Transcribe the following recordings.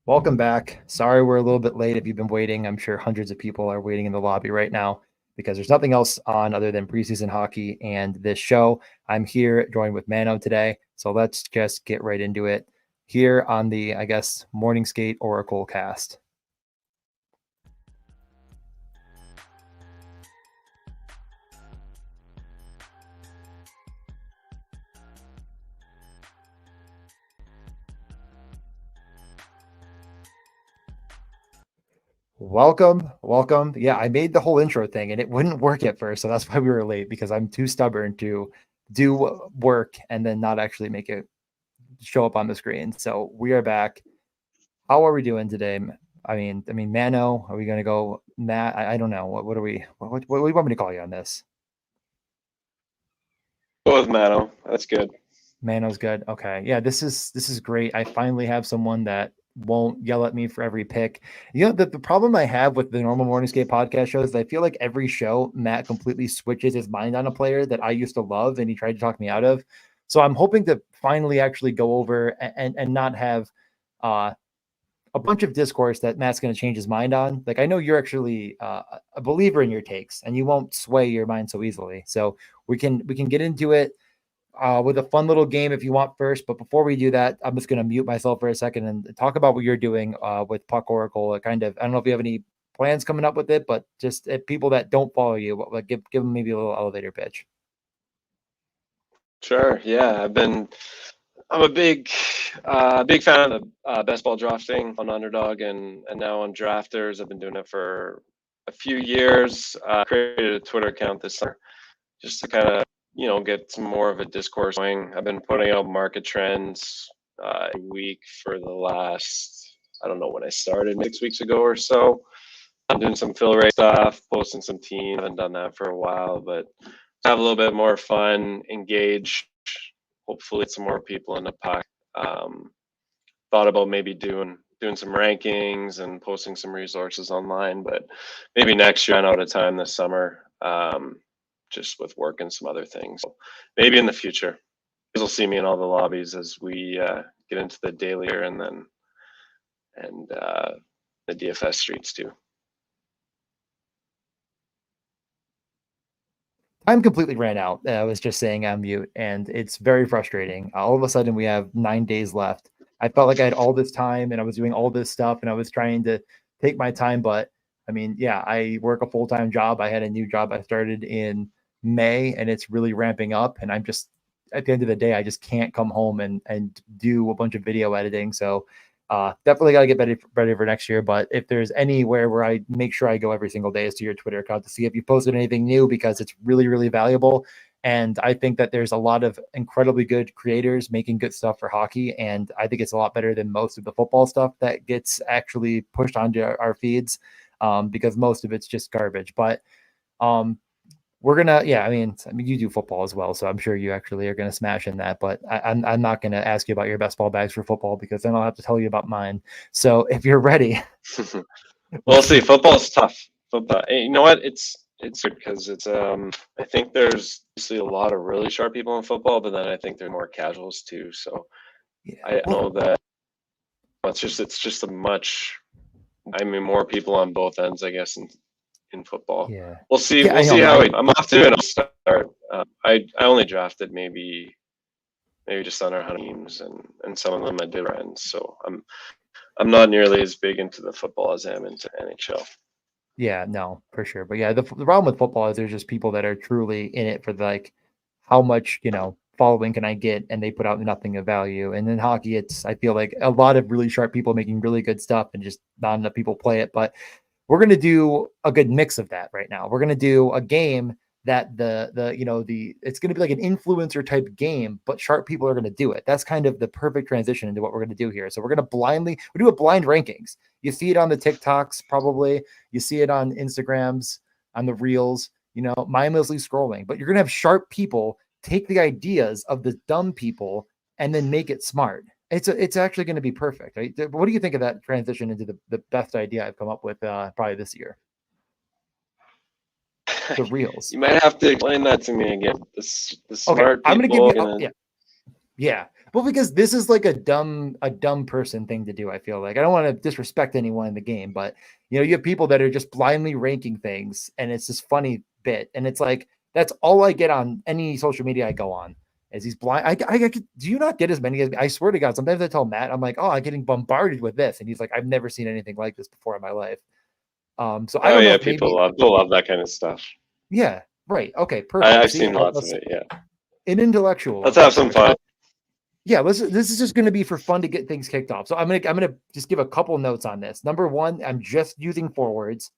Welcome back. Sorry we're a little bit late if you've been waiting. I'm sure hundreds of people are waiting in the lobby right now because there's nothing else on other than preseason hockey and this show. I'm here joined with Mano today. So let's just get right into it here on the, Morning Skate Oracle cast. Welcome. Yeah, I made the whole intro thing and it wouldn't work at first. So that's why we were late, because I'm too stubborn to do work and then not actually make it show up on the screen. So we are back. How are we doing today? I mean, Mano, are we going to go Matt? I don't know. What do you want me to call you on this? Go with Mano. That's good. Mano's good. Okay. Yeah, this is great. I finally have someone that won't yell at me for every pick. You know, the problem I have with the normal Morning Skate podcast shows is I feel like every show Matt completely switches his mind on a player that I used to love and he tried to talk me out of. So I'm hoping to finally actually go over and not have a bunch of discourse that Matt's going to change his mind on. Like, I know you're actually a believer in your takes and you won't sway your mind so easily. So we can get into it with a fun little game if you want first. But before we do that, I'm just going to mute myself for a second and talk about what you're doing with Puck Oracle. I don't know if you have any plans coming up with it, but just if people that don't follow you, like give them maybe a little elevator pitch. Sure. Yeah, I'm a big fan of best ball drafting on Underdog and now on Drafters. I've been doing it for a few years. Created a Twitter account this summer just to kind of get some more of a discourse going. I've been putting out market trends a week for the last, I don't know when I started, 6 weeks ago or so. I'm doing some fill rate stuff, posting some teams. I haven't done that for a while, but have a little bit more fun, engage. Hopefully, some more people in the puck. Thought about maybe doing some rankings and posting some resources online, but maybe next year. I ran out of time this summer, just with work and some other things. So maybe in the future, you'll see me in all the lobbies as we get into the daily and the DFS streets too. Time completely ran out. I was just saying on mute, and it's very frustrating. All of a sudden, we have 9 days left. I felt like I had all this time, and I was doing all this stuff, and I was trying to take my time. But I mean, yeah, I work a full-time job. I had a new job I started in May, and it's really ramping up. And I'm just at the end of the day, I just can't come home and do a bunch of video editing. So definitely got to get ready for next year. But if there's anywhere where I make sure I go every single day is to your Twitter account to see if you posted anything new, because it's really, really valuable. And I think that there's a lot of incredibly good creators making good stuff for hockey. And I think it's a lot better than most of the football stuff that gets actually pushed onto our feeds, because most of it's just garbage. But we're gonna, I mean, you do football as well, so I'm sure you actually are gonna smash in that. But I'm not gonna ask you about your best ball bags for football, because then I'll have to tell you about mine. So if you're ready, we'll see. Football is tough. Football, you know what? It's good because it's. I think there's obviously a lot of really sharp people in football, but then I think there are more casuals too. So I know that it's just a much. I mean, more people on both ends, I guess, in football. Yeah, we'll see. We'll see how I'm off to it. I'll start. I only drafted maybe just under 100 teams, and some of them I did friends. So I'm not nearly as big into the football as I am into NHL. Yeah, no, for sure. But yeah, the problem with football is there's just people that are truly in it for like how much following can I get, and they put out nothing of value. And in hockey, I feel like a lot of really sharp people making really good stuff, and just not enough people play it. But we're going to do a good mix of that right now. We're going to do a game that it's going to be like an influencer type game, but sharp people are going to do it. That's kind of the perfect transition into what we're going to do here. So we're going to we do a blind rankings. You see it on the TikToks, probably. You see it on Instagrams, on the reels, mindlessly scrolling, but you're going to have sharp people take the ideas of the dumb people and then make it smart. It's actually going to be perfect. Right? What do you think of that transition into the best idea I've come up with probably this year? The reels. You might have to explain that to me again. The smart people. Yeah. Well, because this is like a dumb person thing to do. I feel like I don't want to disrespect anyone in the game, but you have people that are just blindly ranking things, and it's this funny bit, and it's like that's all I get on any social media I go on. Is these blind? Do you not get as many as I swear to God? Sometimes I tell Matt, I'm like, oh, I'm getting bombarded with this, and he's like, I've never seen anything like this before in my life. So I Oh don't know yeah, if maybe, people love that kind of stuff. yeah, right, okay, perfect. I've See, seen lots of it. Yeah, an intellectual let's right have some there. So fun. yeah, this is just going to be for fun to get things kicked off. So I'm gonna just give a couple notes on this. Number one, I'm just using forwards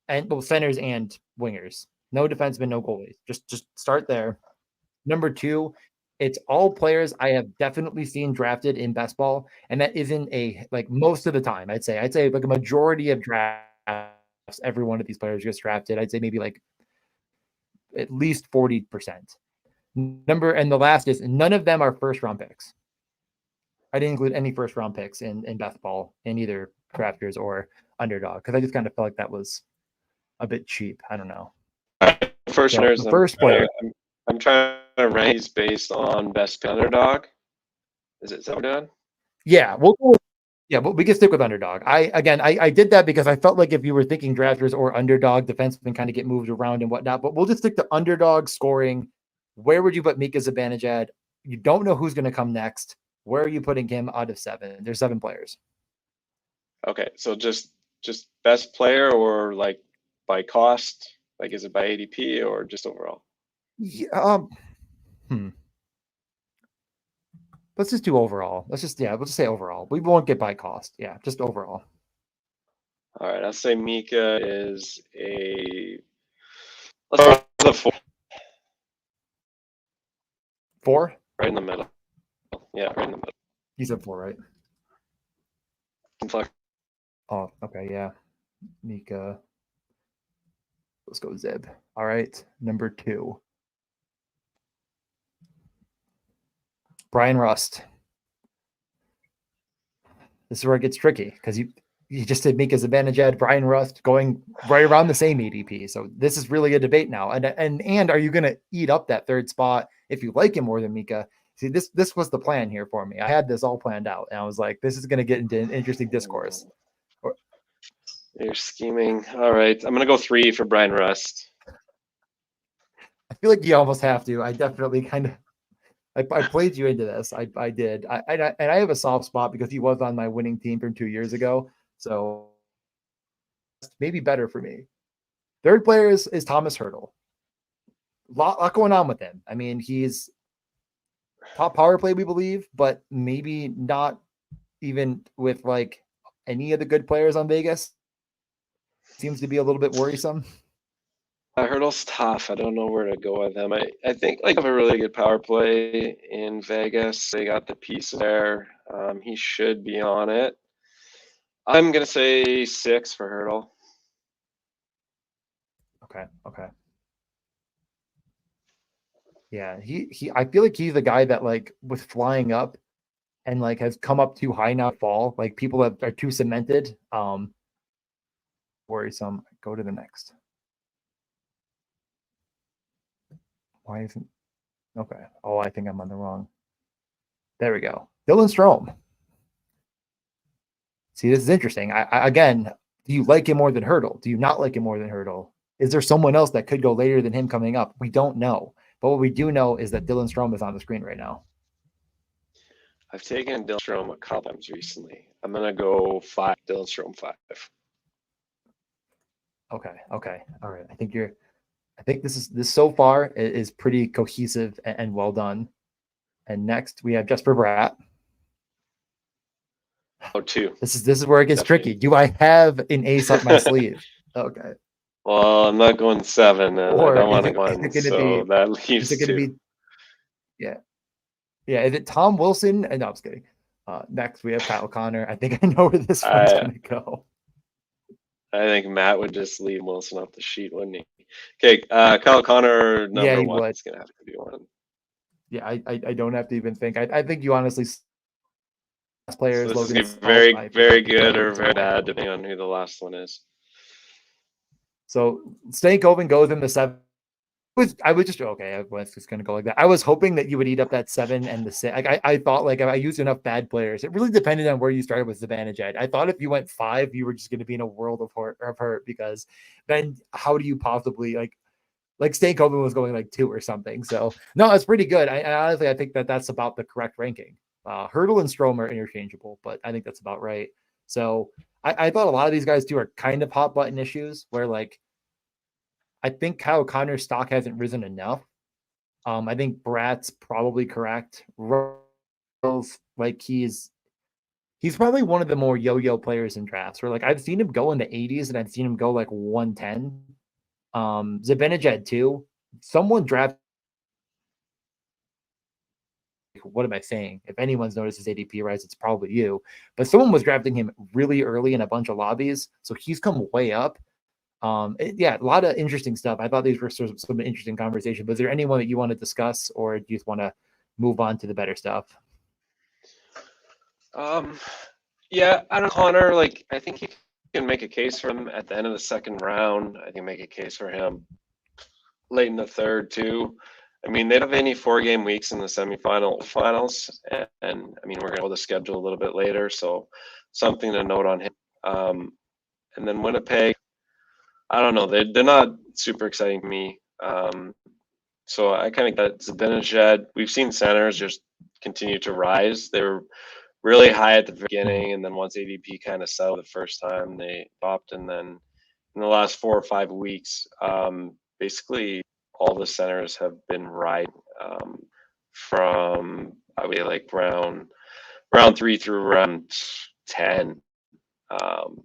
and both centers and wingers. No defensemen, no goalies. Just start there. Number two, it's all players I have definitely seen drafted in best ball, and that isn't a like most of the time. I'd say like a majority of drafts, every one of these players gets drafted. I'd say maybe like at least 40%. And the last is none of them are first round picks. I didn't include any first round picks in best ball in either drafters or underdog because I just kind of felt like that was a bit cheap. I don't know. First So runners, the first player, I'm trying to rank these based on best underdog. Is that what we're doing? yeah, we can stick with underdog. I did that because I felt like if you were thinking drafters or underdog, defensemen kind of get moved around and whatnot. But we'll just stick to underdog scoring. Where would you put Mika Zibanejad? You don't know who's going to come next. Where are you putting him out of 7? There's 7 players. Okay, so just best player or like by cost? Like is it by ADP or just overall? Yeah, hmm. Let's just do overall. We'll just say overall. We won't get by cost. Yeah, just overall. All right, I'll say Mika is let's start with a 4, 4? right in the middle. Yeah, right in the middle. You said 4, right? Oh, okay, yeah. Mika. Let's go Zeb. All right, number 2. Brian Rust. This is where it gets tricky because you just did Mika Zibanejad, Brian Rust going right around the same ADP. So this is really a debate now. And are you going to eat up that third spot if you like him more than Mika? See, this was the plan here for me. I had this all planned out, and I was like, this is going to get into an interesting discourse. You're scheming. All right, I'm gonna go 3 for Brian Rust. I feel like you almost have to. I definitely kind of I played you into this. I did. And I have a soft spot because he was on my winning team from 2 years ago. So maybe better for me. Third player is Thomas Hurdle. Lot going on with him. I mean, he's top power play, we believe, but maybe not even with like any of the good players on Vegas. Seems to be a little bit worrisome. Hurdle's tough. I don't know where to go with him. I think like have a really good power play in Vegas. They got the piece there. He should be on it. I'm gonna say 6 for Hurdle. Okay. Yeah, he I feel like he's the guy that like with flying up and like has come up too high now fall. Like people that are too cemented. Worrisome. Go to the next. Why isn't okay? Oh, I think I'm on the wrong. There we go. Dylan Strome. See, this is interesting. Again, do you like him more than Hurdle? Do you not like him more than Hurdle? Is there someone else that could go later than him coming up? We don't know. But what we do know is that Dylan Strome is on the screen right now. I've taken Dylan Strome a couple times recently. I'm gonna go 5. Dylan Strome 5. Okay. All right. I think this so far is pretty cohesive and well done. And next we have Jesper Bratt. Oh, 2. This is where it gets Definitely. tricky. Do I have an ace up my sleeve? Okay. Well, I'm not going 7, and Or I don't is want it, to go is it 1, going to so be? that Is it leaves going to 2. be? Yeah. Is it Tom Wilson? No, I'm just kidding. Next we have Kyle Connor. I think I know where this one's going to go. I think Matt would just leave Wilson off the sheet, wouldn't he? Okay, Kyle Connor number 1 would. is gonna have to be 1. Yeah, I don't have to even think. I think you honestly players. So this Logan, is very very good or very bad depending on who the last one is. So Stankoven goes in the 7th I was just okay. I was just gonna go like that. I was hoping that you would eat up that 7 and the 6. Like I thought like if I used enough bad players. It really depended on where you started with Zibanejad. I thought if you went 5, you were just gonna be in a world of hurt because then how do you possibly like Stankoven was going like 2 or something. So no, it's pretty good. I honestly I think that that's about the correct ranking. Hurdle and Strom are interchangeable, but I think that's about right. So I thought a lot of these guys too are kind of hot button issues where like I think Kyle Connor's stock hasn't risen enough. I think Brat's probably correct. Russell's like he's probably one of the more yo-yo players in drafts where like I've seen him go in the 80s and I've seen him go like 110. Zibanejad too. Someone drafted what am I saying? If anyone's noticed his ADP rise, it's probably you. But someone was drafting him really early in a bunch of lobbies, so he's come way up. Yeah, a lot of interesting stuff. I thought these were some interesting conversation. But is there anyone that you want to discuss, or do you just want to move on to the better stuff? Yeah, I don't know, Connor. Like, I think you can make a case for him at the end of the second round. I can make a case for him late in the third too. I mean, they don't have any 4-game weeks in the finals, and I mean, we're gonna go the schedule a little bit later, so something to note on him. And then Winnipeg, I don't know, they're not super exciting to me. So I kind of got Zibanejad. We've seen centers just continue to rise. They were really high at the beginning, and then once ADP kind of settled the first time, they dropped, and then in the last 4 or 5 weeks, basically all the centers have been right from probably like round 3 through round 10. Um,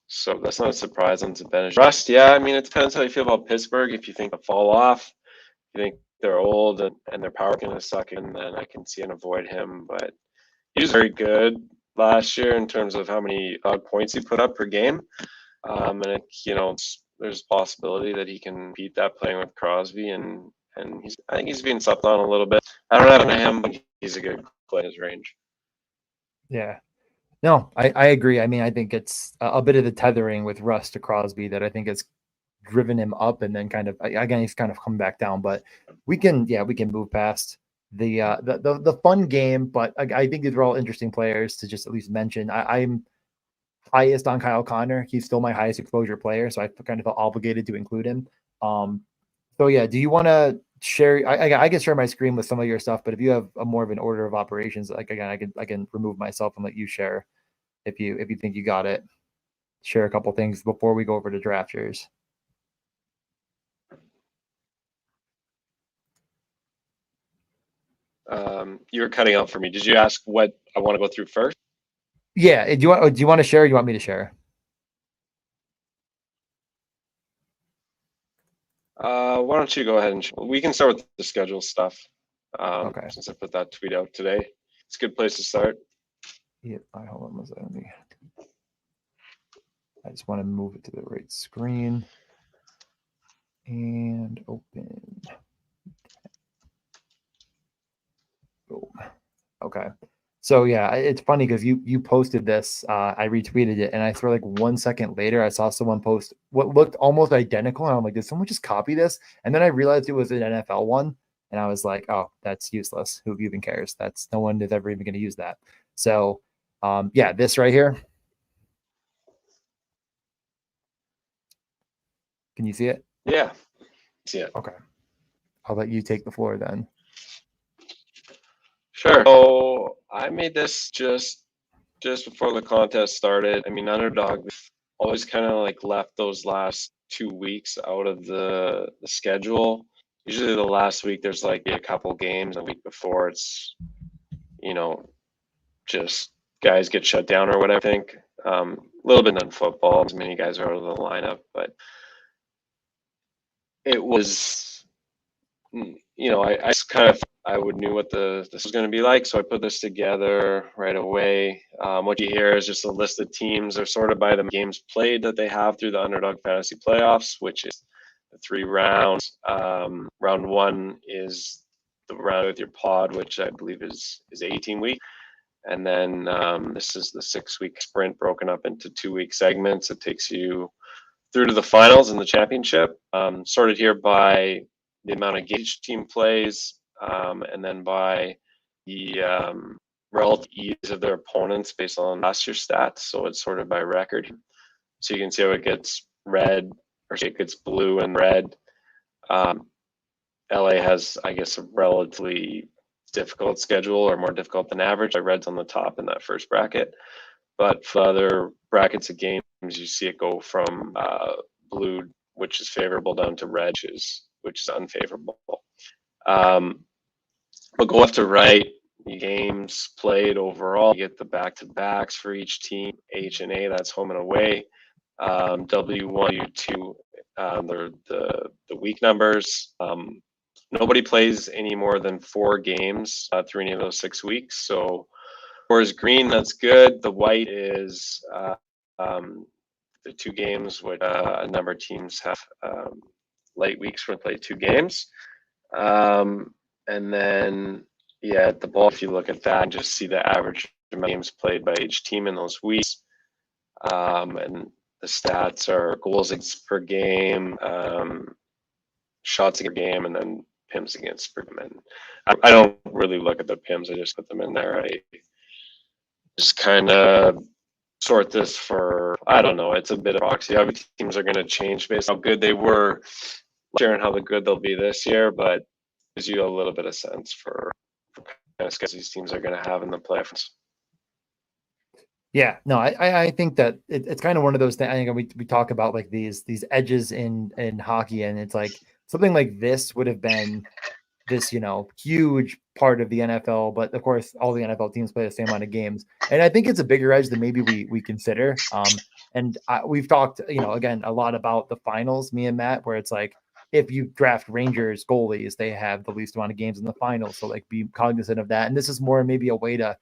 so that's not a surprise on Zibanejad. Rust, yeah, I mean it depends how you feel about Pittsburgh. If you think they'll fall off, you think they're old and their power going to suck in, then I can see and avoid him. But he was very good last year in terms of how many points he put up per game. And it, there's a possibility that he can beat that playing with Crosby, and I think he's being slept on a little bit. I don't have him, but he's a good play in his range. Yeah. No, I agree. I mean, I think it's a bit of the tethering with Russ to Crosby that I think has driven him up and then kind of again he's kind of come back down. But we can move past the fun game. But I think these are all interesting players to just at least mention. I'm highest on Kyle Connor. He's still my highest exposure player, so I kind of felt obligated to include him. So yeah, do you want to share? I can share my screen with some of your stuff, but if you have a more of an order of operations, like again, I can remove myself and let you share if you think you got it. Share a couple things before we go over to drafters. You were cutting out for me. Did you ask what I want to go through first? Yeah. Do you want to share? Or do you want me to share? Why don't you go ahead and we can start with the schedule stuff. Okay. Since I put that tweet out today, it's a good place to start. Yeah. Hold on one second. I just want to move it to the right screen and open. Boom. Okay. So yeah, it's funny because you posted this. I retweeted it, and I swear, like 1 second later, I saw someone post what looked almost identical, and I'm like, did someone just copy this? And then I realized it was an NFL one, and I was like, oh, that's useless. Who even cares? That's no one is ever even going to use that. So, yeah, this right here. Can you see it? Yeah, see it. Okay. I'll let you take the floor then. Sure. So I made this just before the contest started. I mean, Underdog always kind of like left those last 2 weeks out of the schedule. Usually the last week there's like a couple games. The week before it's just guys get shut down or whatever. I think a little bit in football, as many guys are out of the lineup, but it was I kind of I would knew what this was going to be like, so I put this together right away. What you hear is just a list of teams. They're sorted by the games played that they have through the Underdog Fantasy Playoffs, which is the 3 rounds. Round 1 is the round with your pod, which I believe is 18 weeks, and then this is the 6-week sprint broken up into 2-week segments. It takes you through to the finals in the championship, sorted here by the amount of games each team plays, and then by the relative ease of their opponents based on last year's stats. So it's sorted by record. So you can see how it gets red, or it gets blue and red. LA has, I guess, a relatively difficult schedule, or more difficult than average. Red's on the top in that first bracket. But for other brackets of games, you see it go from blue, which is favorable, down to red, which is unfavorable. But go left to right, games played overall. You get the back-to-backs for each team. H and A, that's home and away. W1, W2, they're the week numbers. Nobody plays any more than 4 games through any of those 6 weeks. So, whereas green, that's good. The white is the 2 games which a number of teams have light weeks when they play 2 games. And then, yeah, at the ball, if you look at that and just see the average amount of games played by each team in those weeks, and the stats are goals per game, shots per game, and then PIMs against per game. And I don't really look at the PIMs. I just put them in there. I just kind of sort this for, I don't know, it's a bit of proxy. Obviously, teams are going to change based on how good they were last year and how good they'll be this year, but gives you a little bit of sense for kind of skills these teams are going to have in the playoffs. Yeah, no, I think that it's kind of one of those things. I think we talk about like these edges in hockey, and it's like something like this would have been this, huge part of the NFL, but of course all the NFL teams play the same amount of games. And I think it's a bigger edge than maybe we consider. And we've talked, again, a lot about the finals, me and Matt, where it's like, if you draft Rangers goalies, they have the least amount of games in the finals. So like be cognizant of that. And this is more maybe a way to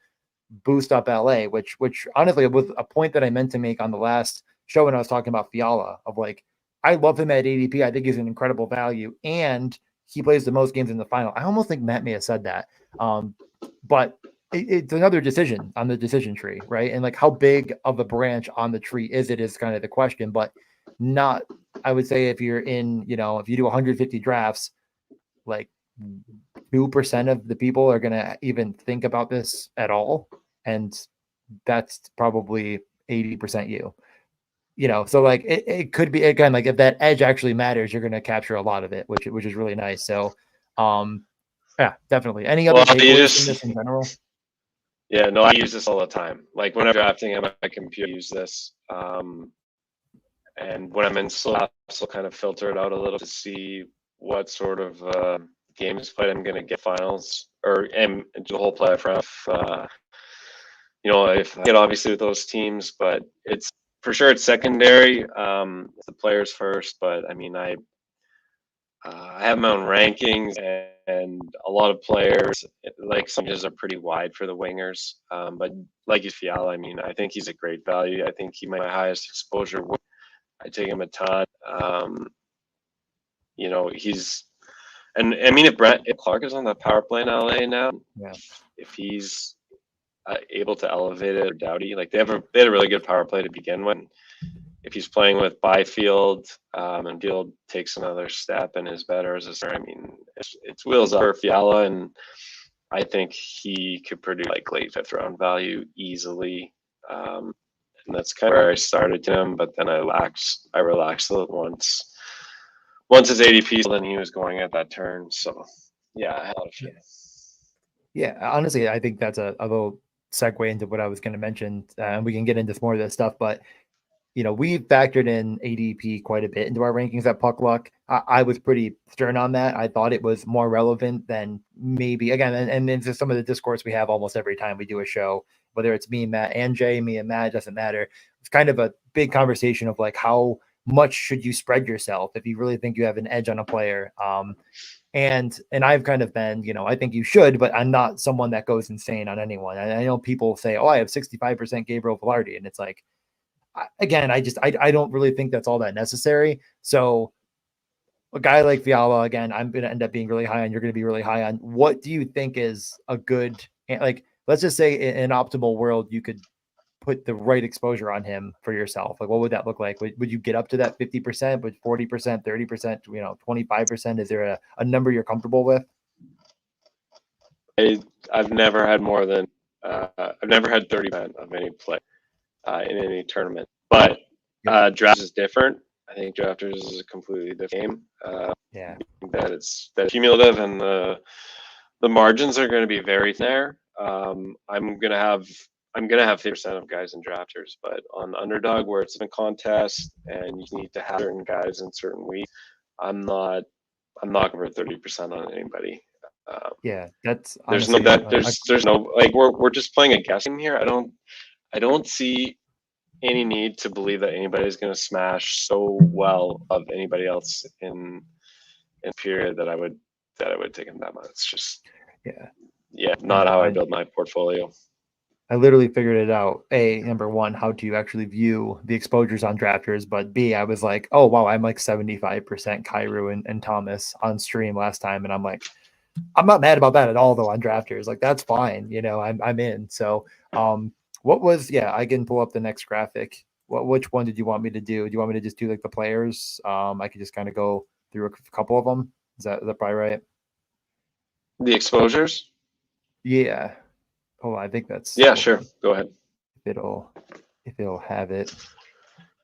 boost up LA, which honestly was a point that I meant to make on the last show when I was talking about Fiala, of like, I love him at ADP. I think he's an incredible value, and he plays the most games in the final. I almost think Matt may have said that. But it's another decision on the decision tree, right? And like, how big of a branch on the tree is kind of the question, but not, I would say if you're in, if you do 150 drafts, like 2% of the people are going to even think about this at all. And that's probably 80% you. So like it could be, again, like if that edge actually matters, you're going to capture a lot of it, which is really nice. So, yeah, definitely. Any other takeaways from this in general? Yeah, no, I use this all the time. Like when I'm drafting on my computer, I use this. And when I'm in Slack, I'll kind of filter it out a little to see what sort of games played I'm going to get finals, and do the whole playoff round. If I get obviously with those teams, but it's for sure it's secondary. It's the players first, but I mean, I have my own rankings, and a lot of players, like some are pretty wide for the wingers. But like Fiala, I mean, I think he's a great value. I think he might be my highest exposure. I take him a ton. He's, and I mean, if Clark is on the power play in LA now, yeah, if he's able to elevate it, or Doughty, like they had a really good power play to begin with. If he's playing with Byfield, and Field takes another step and is better as a starter, I mean, it's wheels up for Fiala, and I think he could produce like late 5th round value easily. And that's kind of where I started him, but then I relaxed a little once his ADP, then he was going at that turn. So yeah, I had a lot of fun. Yeah, honestly, I think that's a little segue into what I was going to mention, and we can get into more of this stuff. But we factored in ADP quite a bit into our rankings at Puck Luck. I was pretty stern on that. I thought it was more relevant than maybe, again, and into some of the discourse we have almost every time we do a show, whether it's me, Matt, and Jay, me and Matt, it doesn't matter. It's kind of a big conversation of like, how much should you spread yourself if you really think you have an edge on a player? And I've kind of been, I think you should, but I'm not someone that goes insane on anyone. I know people say, oh, I have 65% Gabriel Velarde, and it's like, again, I don't really think that's all that necessary. So a guy like Fiala, again, I'm going to end up being really high on. You're going to be really high on. What do you think is a good, like, let's just say in an optimal world, you could put the right exposure on him for yourself? Like, what would that look like? Would you get up to that 50%, with 40%, 30%, 25%? Is there a number you're comfortable with? I've never had more than I've never had 30% of any play in any tournament. But draft is different. I think drafters is a completely different game. Yeah. That it's cumulative, and the margins are going to be very there. I'm gonna have 50% of guys in drafters, but on underdog where it's in a contest and you need to have certain guys in certain weeks, I'm not over 30% on anybody. Yeah, that's There's no honestly there's no, like, we're just playing a guessing here. I don't see any need to believe that anybody's going to smash so well of anybody else in period that I would take him that much. It's just not how I build my portfolio. I literally figured it out. A, number one, how to actually view the exposures on drafters, but B, I was like, oh wow, I'm like 75% Kyrou and Thomas on stream last time, and I'm like, I'm not mad about that at all though on drafters. Like, that's fine, I'm in. So what was I can pull up the next graphic. Which one did you want me to do? Do you want me to just do like the players? I could just kind of go through a couple of them. Is that probably right? The exposures? Yeah. Oh, I think that's sure. Go ahead. If it'll have it.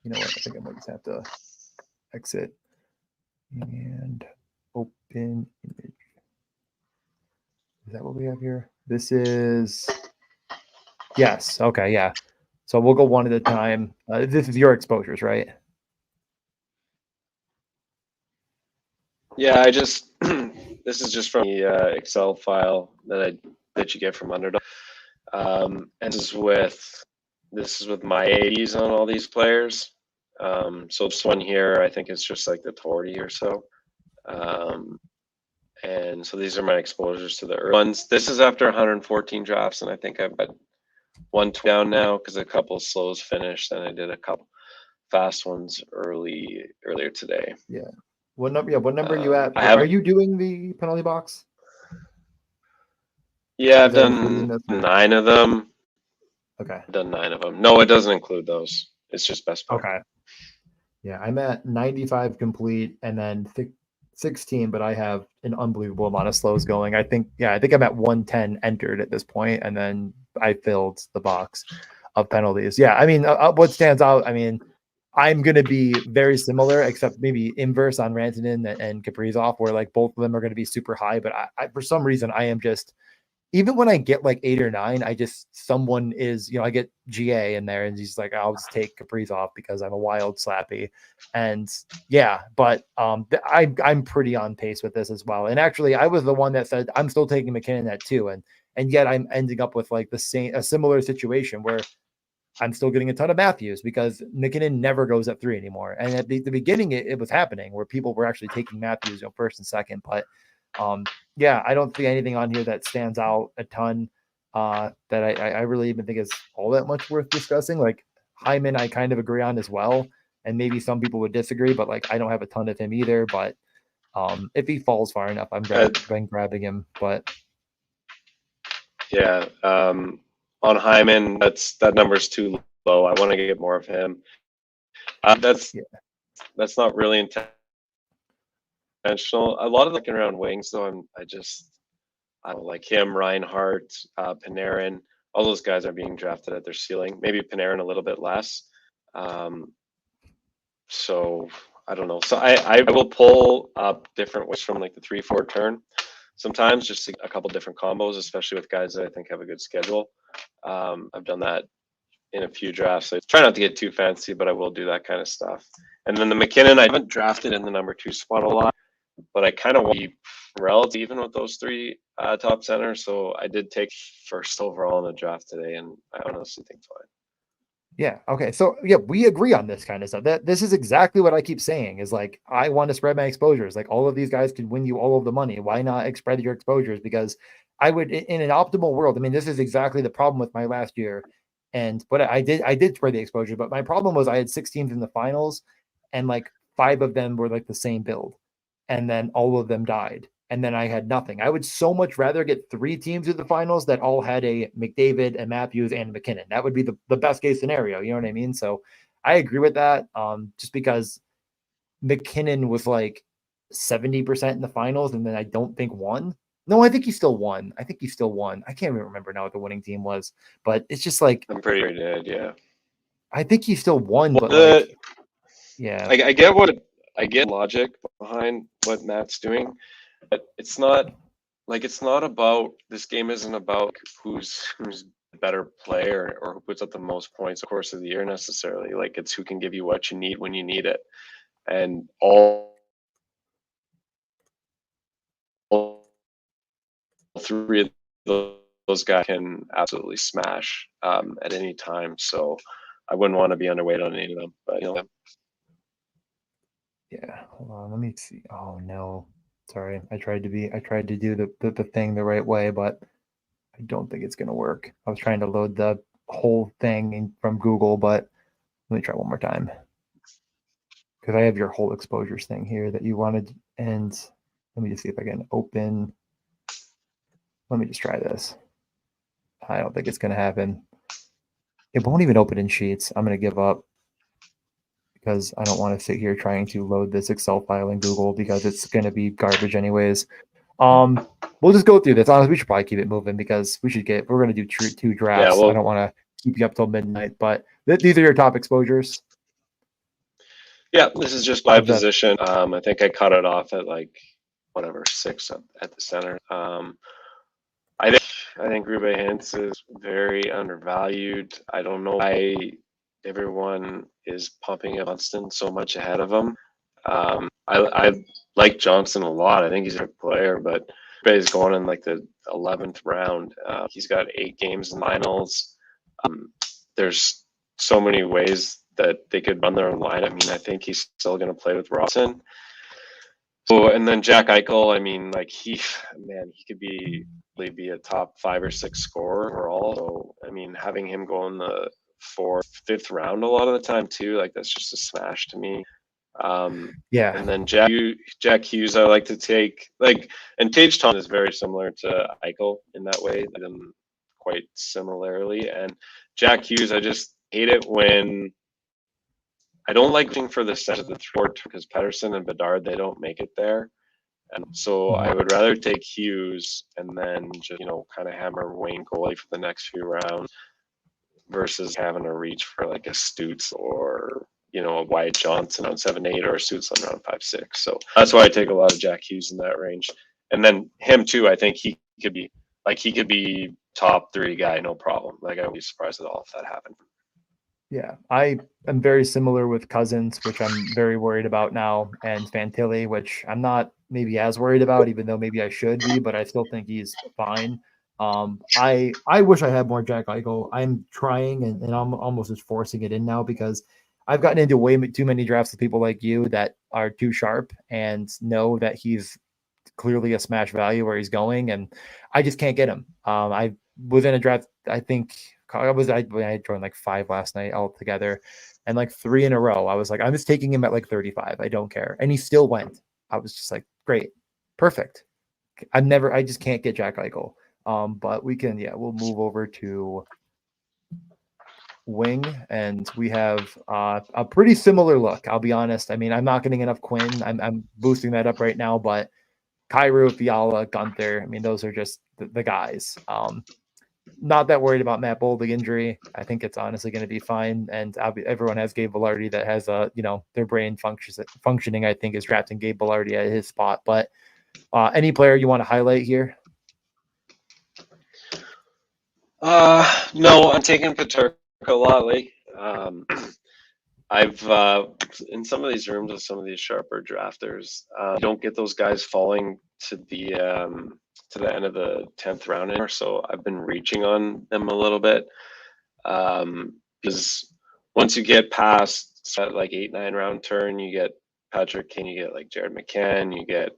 You know what? I think I might just have to exit and open image. Is that what we have here? This is yes. Okay, yeah. So we'll go one at a time. This is your exposures, right? Yeah, I just this is just from the Excel file that you get from Underdog, and this is with my 80s on all these players. So this one here, I think it's just like the 40 or so. And so these are my exposures to the early ones. This is after 114 drafts, and I think I've got one down now because a couple slows finished, and I did a couple fast ones earlier today. Yeah. What number? Yeah. What number are you at? Are you doing the penalty box? Yeah, I've done 9 of them. Okay. I've done 9 of them. No, it doesn't include those. It's just best player. Okay. Yeah, I'm at 95 complete, and then 16, but I have an unbelievable amount of slows going. I think I'm at 110 entered at this point, and then I filled the box of penalties. Yeah, I mean, what stands out, I mean, I'm going to be very similar, except maybe inverse on Rantanen and Kaprizov, where like both of them are going to be super high. But I for some reason, I am just, even when I get like 8 or 9, I just, someone is, I get GA in there and he's like, I'll just take Kaprizov because I'm a wild slappy. And yeah, but I'm pretty on pace with this as well. And actually, I was the one that said I'm still taking McKinnon at 2, and yet I'm ending up with like a similar situation where I'm still getting a ton of Matthews because McKinnon never goes at 3 anymore. And at the beginning, it was happening where people were actually taking Matthews, first and second. But yeah, I don't see anything on here that stands out a ton that I really even think is all that much worth discussing. Like Hyman, I kind of agree on as well. And maybe some people would disagree, but like I don't have a ton of him either. But if he falls far enough, I'm grabbing him. But yeah, on Hyman, that number's too low. I want to get more of him. That's not really intentional. A lot of looking around wings, though, I don't like him, Reinhardt, Panarin. All those guys are being drafted at their ceiling. Maybe Panarin a little bit less. So I don't know. So I will pull up different ways from like the 3-4 turn sometimes, just a couple different combos, especially with guys that I think have a good schedule. I've done that in a few drafts. So I try not to get too fancy, but I will do that kind of stuff. And then the McKinnon, I haven't drafted in the number 2 spot a lot, but I kind of want to be relative even with those 3 top centers. So I did take first overall in the draft today, and I honestly think fine. Yeah. Okay. So yeah, we agree on this kind of stuff. That this is exactly what I keep saying is like, I want to spread my exposures. Like all of these guys could win you all of the money. Why not spread your exposures? Because I would, in an optimal world, I mean, this is exactly the problem with my last year. But I did spread the exposure, but my problem was I had 6 teams in the finals and like 5 of them were like the same build. And then all of them died. and then I had nothing. I would so much rather get 3 teams to the finals that all had a McDavid and Matthews and McKinnon. That would be the best case scenario. You know what I mean? So I agree with that. Just because McKinnon was like 70% in the finals, and then I don't think won. No, I think he still won. I think he still won. I can't even remember now what the winning team was, but it's just like I'm pretty dead, yeah. I think he still won, Well, but like, yeah, I get what I get logic behind what Matt's doing, but it's not like it's not about this game isn't about who's a better player or who puts up the most points the course of the year necessarily. Like it's who can give you what you need when you need it, and all three of those guys can absolutely smash at any time. So I wouldn't want to be underweight on any of them. But yeah. Hold on, let me see. Oh no, sorry. I tried to do the thing the right way, but I don't think it's gonna work. I was trying to load the whole thing from Google, but let me try one more time because I have your whole exposures thing here that you wanted. And let me just see if I can open. Let me just try this. I don't think it's gonna happen. It won't even open in Sheets. I'm gonna give up because I don't want to sit here trying to load this Excel file in Google because it's gonna be garbage anyways. We'll just go through this. Honestly, we should probably keep it moving because we're gonna do two yeah, drafts. I well, don't want to keep you up till midnight, but these are your top exposures yeah, this is just my of the. position. I think I cut it off at like whatever 6 at the center. I think Rube Hintz is very undervalued. I don't know why everyone is pumping up Johnston so much ahead of him. I like Johnson a lot. I think he's a good player, but Rube's going in like the 11th round. He's got 8 games in finals. There's so many ways that they could run their own line. I mean, I think he's still going to play with Robson. So, and then Jack Eichel, I mean, like he could be a top 5 or 6 scorer overall. So, I mean, having him go in the 4th, 5th round a lot of the time too, like that's just a smash to me. Yeah, And then Jack Hughes, I like to take like, and Tage Thompson is very similar to Eichel in that way, them quite similarly. And Jack Hughes, I just hate it when I don't like looking for the set of the thwart because Pedersen and Bedard they don't make it there. And so I would rather take Hughes and then just, kind of hammer Wayne goalie for the next few rounds versus having to reach for like a Stutz or, a Wyatt Johnson on 7-8 or a Stutz on round 5-6. So that's why I take a lot of Jack Hughes in that range. And then him too, I think he could be top 3 guy, no problem. Like I wouldn't be surprised at all if that happened. yeah. I am very similar with Cousins, which I'm very worried about now, and Fantilli, which I'm not maybe as worried about, even though maybe I should be, but I still think he's fine. I wish I had more Jack Eichel. I'm trying, and I'm almost just forcing it in now because I've gotten into way too many drafts with people like you that are too sharp and know that he's clearly a smash value where he's going, and I just can't get him. I was in a draft. I think I joined like 5 last night altogether, and like 3 in a row. I was like, I'm just taking him at like 35. I don't care, and he still went. I was just like, great, perfect. I just can't get Jack Eichel. But we'll move over to wing, and we have a pretty similar look. I'll be honest. I mean, I'm not getting enough Quinn. I'm boosting that up right now, but Kyrou, Fiala, Gunther. I mean, those are just the guys. Not that worried about Matt Boldig injury. I think it's honestly going to be fine. And everyone has Gabe Velarde that has their brain functioning. I think is drafting Gabe Velarde at his spot. But any player you want to highlight here? No, I'm taking Paterka a lot lately. I've in some of these rooms with some of these sharper drafters, don't get those guys falling to the end of the 10th round anymore. So I've been reaching on them a little bit because once you get past that like 8-9 round turn, you get Patrick Kane, you get like Jared McCann, you get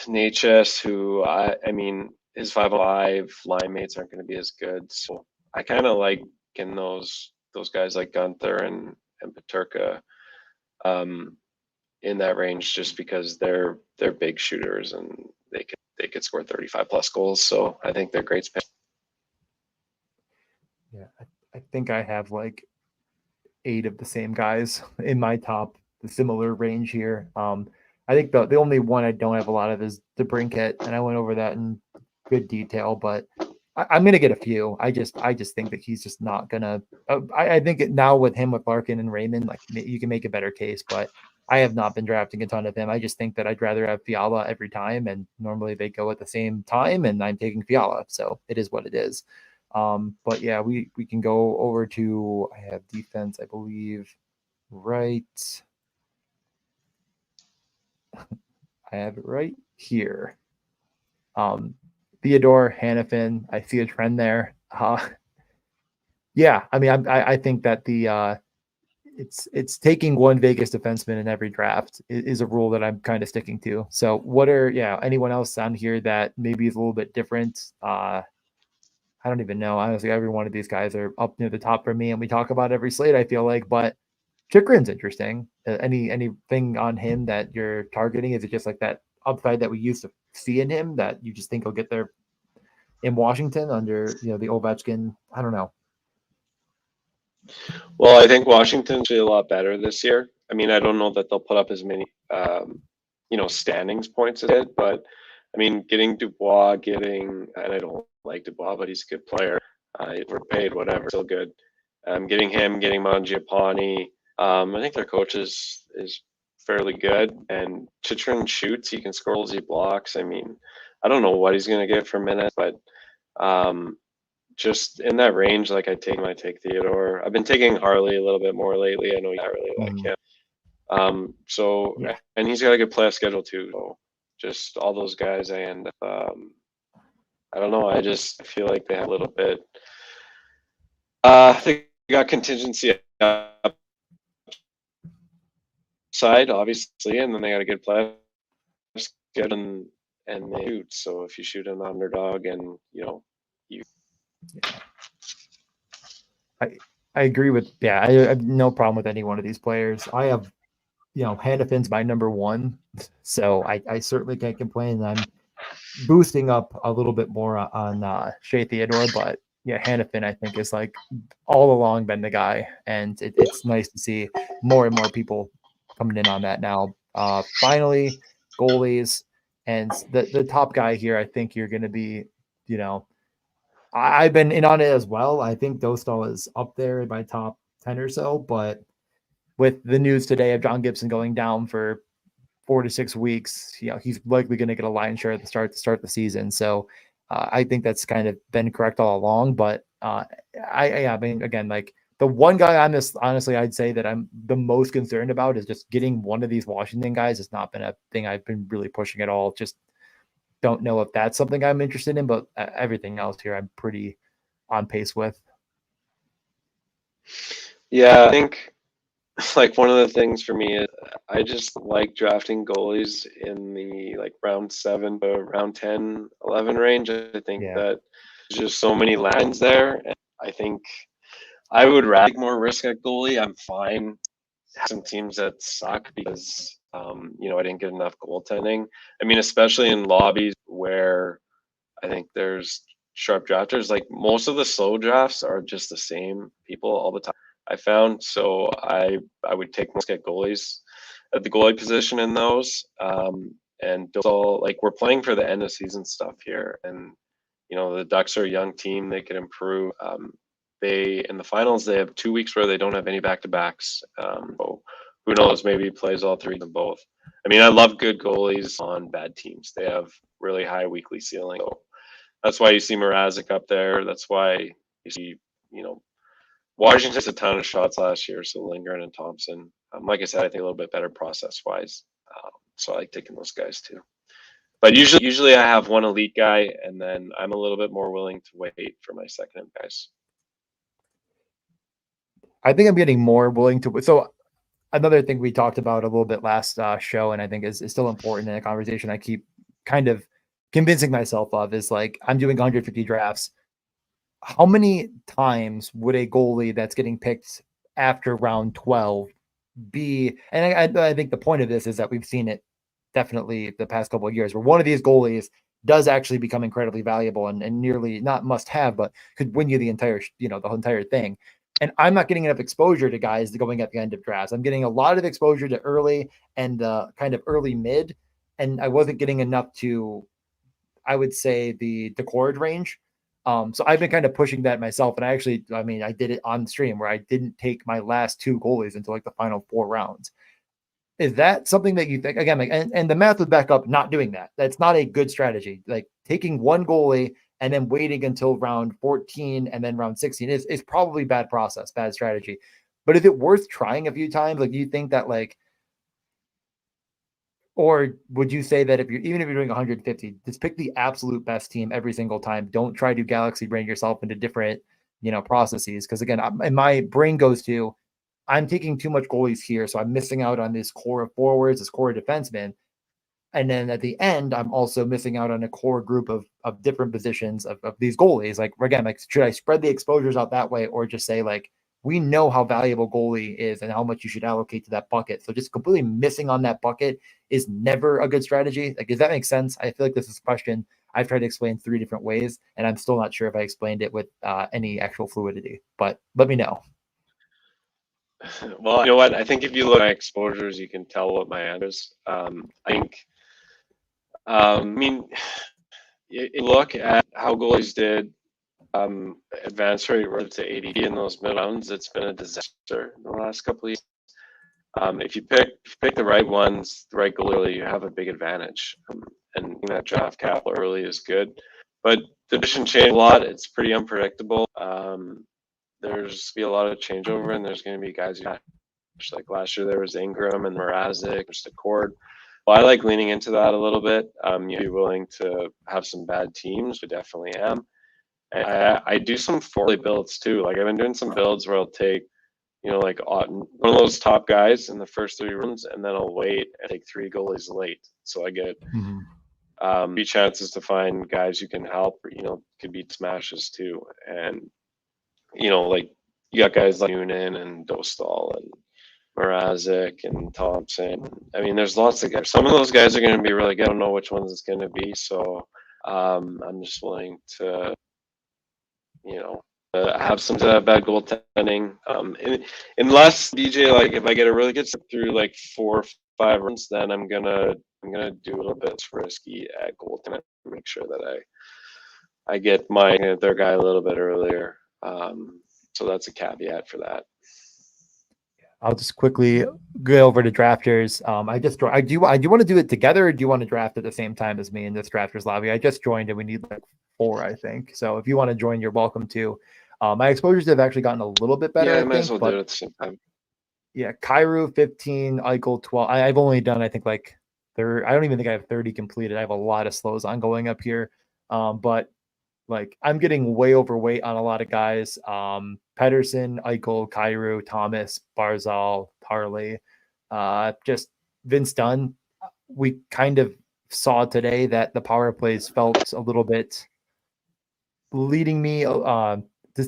Natchez, who I mean his 505 line mates aren't going to be as good. So I kind of like in those guys like Gunther and Paterka in that range just because they're big shooters and they could score 35 plus goals. So I think they're great. Yeah, I think I have like 8 of the same guys in my top, the similar range here. I think the only one I don't have a lot of is the Brinket, and I went over that in good detail, but I'm gonna get a few. I just think that he's just not gonna. I think now with him with Larkin and Raymond, like you can make a better case, but I have not been drafting a ton of him. I just think that I'd rather have Fiala every time, and normally they go at the same time, and I'm taking Fiala, so it is what it is. But yeah, we can go over to I have defense, I believe, right. I have it right here. Um, Theodore Hannafin, I see a trend there. Yeah, I mean, I think that the it's taking one Vegas defenseman in every draft is a rule that I'm kind of sticking to. So, what are anyone else on here that maybe is a little bit different? I don't even know. Honestly, every one of these guys are up near the top for me, and we talk about every slate. I feel like, but Chikrin's interesting. Anything on him that you're targeting? Is it just like that upside that we used to see in him that you just think he'll get there in Washington under the Ovechkin? I don't know. Well, I think Washington's actually a lot better this year. I mean, I don't know that they'll put up as many, standings points as it, but I mean, getting Dubois, and I don't like Dubois, but he's a good player. We're paid, whatever, still good. Getting him, getting Mangiapane. I think their coach is fairly good, and Chitrin shoots. He can score goals, he blocks. I mean, I don't know what he's going to get for minutes, but just in that range, like I take Theodore. I've been taking Harley a little bit more lately. I know you really like him. So Yeah. and he's got a good playoff schedule too. So just all those guys, and I don't know. I feel like they have a little bit. They got contingency upside, obviously, and then they got a good playoff schedule, and they shoot. So if you shoot an underdog, and you. I agree with I have no problem with any one of these players. I have Hannafin's my number one, so I certainly can't complain. I'm boosting up a little bit more on Shea Theodore, but yeah, Hannafin I think is like all along been the guy, and it's nice to see more and more people coming in on that now. Finally, goalies, and the top guy here, I think you're going to be, I've been in on it as well. I think Dostal is up there in my top 10 or so, but with the news today of John Gibson going down for 4 to 6 weeks, he's likely going to get a line share at the start the season. So I think that's kind of been correct all along. But I mean, again, like the one guy on this, honestly, I'd say that I'm the most concerned about is just getting one of these Washington guys. It's not been a thing I've been really pushing at all. Just don't know if that's something I'm interested in, but everything else here I'm pretty on pace with. Yeah, I think like one of the things for me is I just like drafting goalies in the like round 7 to round 10, 11 range. I think that there's just so many lines there. And I think I would rather take more risk at goalie. I'm fine having teams that suck because I didn't get enough goaltending. I mean, especially in lobbies where I think there's sharp drafters. Like most of the slow drafts are just the same people all the time, I found. So I would take more at goalies at the goalie position in those. And those all like we're playing for the end of season stuff here, and the Ducks are a young team; they can improve. They in the finals they have 2 weeks where they don't have any back to backs. So who knows? Maybe he plays all 3 of them both. I mean, I love good goalies on bad teams. They have really high weekly ceiling. So that's why you see Mrazek up there. That's why you see, Washington takes a ton of shots last year. So Lindgren and Thompson. Like I said, I think a little bit better process wise. So I like taking those guys too. But usually I have one elite guy, and then I'm a little bit more willing to wait for my second guys. I think I'm getting more willing to. So another thing we talked about a little bit last show, and I think is still important in a conversation I keep kind of convincing myself of is like I'm doing 150 drafts. How many times would a goalie that's getting picked after round 12 be, and I think the point of this is that we've seen it definitely the past couple of years where one of these goalies does actually become incredibly valuable and nearly not must have, but could win you the entire, the entire thing. And I'm not getting enough exposure to guys going at the end of drafts. I'm getting a lot of exposure to early and kind of early mid, and I wasn't getting enough to, I would say, the chord range. So I've been kind of pushing that myself. And I did it on stream where I didn't take my last two goalies until like the final 4 rounds. Is that something that you think, again, like, and the math would back up not doing that? That's not a good strategy. Like taking one goalie and then waiting until round 14 and then round 16 is probably bad process, bad strategy. But is it worth trying a few times? Like, do you think that like, or would you say that if you're doing 150, just pick the absolute best team every single time? Don't try to galaxy brain yourself into different, processes. Because again, and my brain goes to, I'm taking too much goalies here, so I'm missing out on this core of forwards, this core of defensemen. And then at the end, I'm also missing out on a core group of different positions of these goalies. Like, again, like, should I spread the exposures out that way, or just say, like, we know how valuable goalie is and how much you should allocate to that bucket. So just completely missing on that bucket is never a good strategy. Like, does that make sense? I feel like this is a question I've tried to explain 3 different ways, and I'm still not sure if I explained it with any actual fluidity, but let me know. Well, you know what? I think if you look at my exposures, you can tell what my answer is. I mean, you look at how goalies did advance rate relative to ADP in those mid rounds. It's been a disaster in the last couple of years. If you pick the right ones, the right goalie, you have a big advantage. And that draft capital early is good, but the division changed a lot. It's pretty unpredictable. There's be a lot of changeover, and there's going to be guys who, like last year, there was Ingram and Mrazek, just a cord. Well, I like leaning into that a little bit. You'd be willing to have some bad teams, we definitely am. And I do some 4 builds too. Like I've been doing some builds where I'll take, like one of those top guys in the first 3 rounds, and then I'll wait and take 3 goalies late. So I get 3 chances to find guys who can help, could beat smashes too. And, like you got guys like Noonan and Dostal and Mrazek and Thompson. I mean, there's lots of guys. Some of those guys are going to be really good. I don't know which ones it's going to be. So I'm just willing to, have some bad goaltending. Unless DJ, like if I get a really good step through like 4 or 5 runs, then I'm gonna do a little bit risky at goaltending to make sure that I get their guy a little bit earlier. So that's a caveat for that. I'll just quickly go over to drafters. I do want to do it together, or do you want to draft at the same time as me in this drafters lobby? I just joined and we need like 4, I think. So if you want to join, you're welcome to. My exposures have actually gotten a little bit better. Yeah, I might as well do it at the same time. Yeah, Kyrou 15, Eichel 12. I've only done, I think, like I don't even think I have 30 completed. I have a lot of slows on going up here. But like I'm getting way overweight on a lot of guys. Pedersen, Eichel, Kyrou, Thomas, Barzal, Harley, just Vince Dunn. We kind of saw today that the power plays felt a little bit leading me to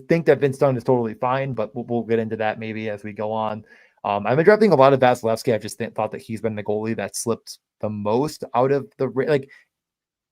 think that Vince Dunn is totally fine, but we'll get into that maybe as we go on. I've been drafting a lot of Vasilevsky. I just thought that he's been the goalie that slipped the most out of the like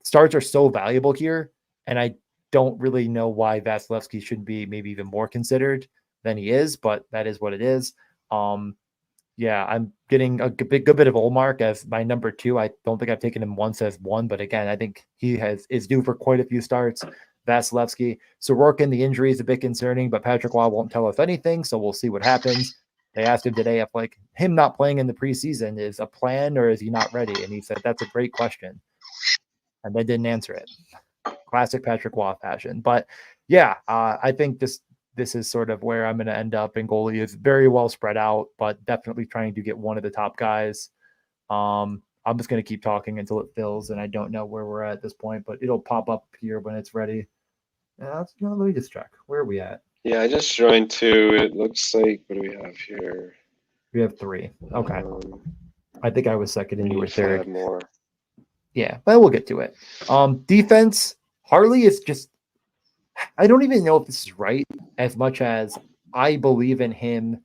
starts are so valuable here, and I don't really know why Vasilevsky should be maybe even more considered than he is, but that is what it is. Yeah, I'm getting a good bit of Olmark as my number 2. I don't think I've taken him once as 1, but again, I think he is due for quite a few starts. Vasilevsky. Sorokin, the injury is a bit concerning, but Patrick Waugh won't tell us anything, so we'll see what happens. They asked him today if like him not playing in the preseason is a plan or is he not ready? And he said, that's a great question. And they didn't answer it. Classic Patrick Waugh fashion. But yeah, I think this is sort of where I'm going to end up in goalie. Is very well spread out, but definitely trying to get one of the top guys. I'm just going to keep talking until it fills, and I don't know where we're at this point, but it'll pop up here when it's ready. Let me just check. Where are we at? Yeah, I just joined 2. It looks like, what do we have here? We have 3. Okay. I think I was second and you were third. 5 more. Yeah, but we'll get to it. Defense, Harley is just, I don't even know if this is right as much as I believe in him.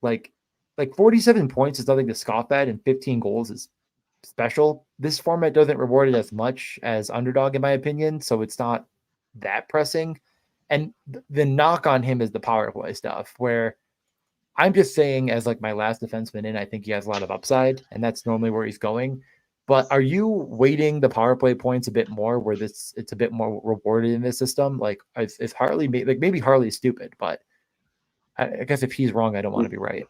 Like like 47 points is nothing to scoff at, and 15 goals is special. This format doesn't reward it as much as Underdog, in my opinion, so it's not that pressing. And the knock on him is the power play stuff, where I'm just saying, as like my last defenseman in, I think he has a lot of upside, and that's normally where he's going. But are you weighting the power play points a bit more, where it's a bit more rewarded in this system? Like, is Harley like maybe Harley's stupid, but I guess if he's wrong, I don't want to be right.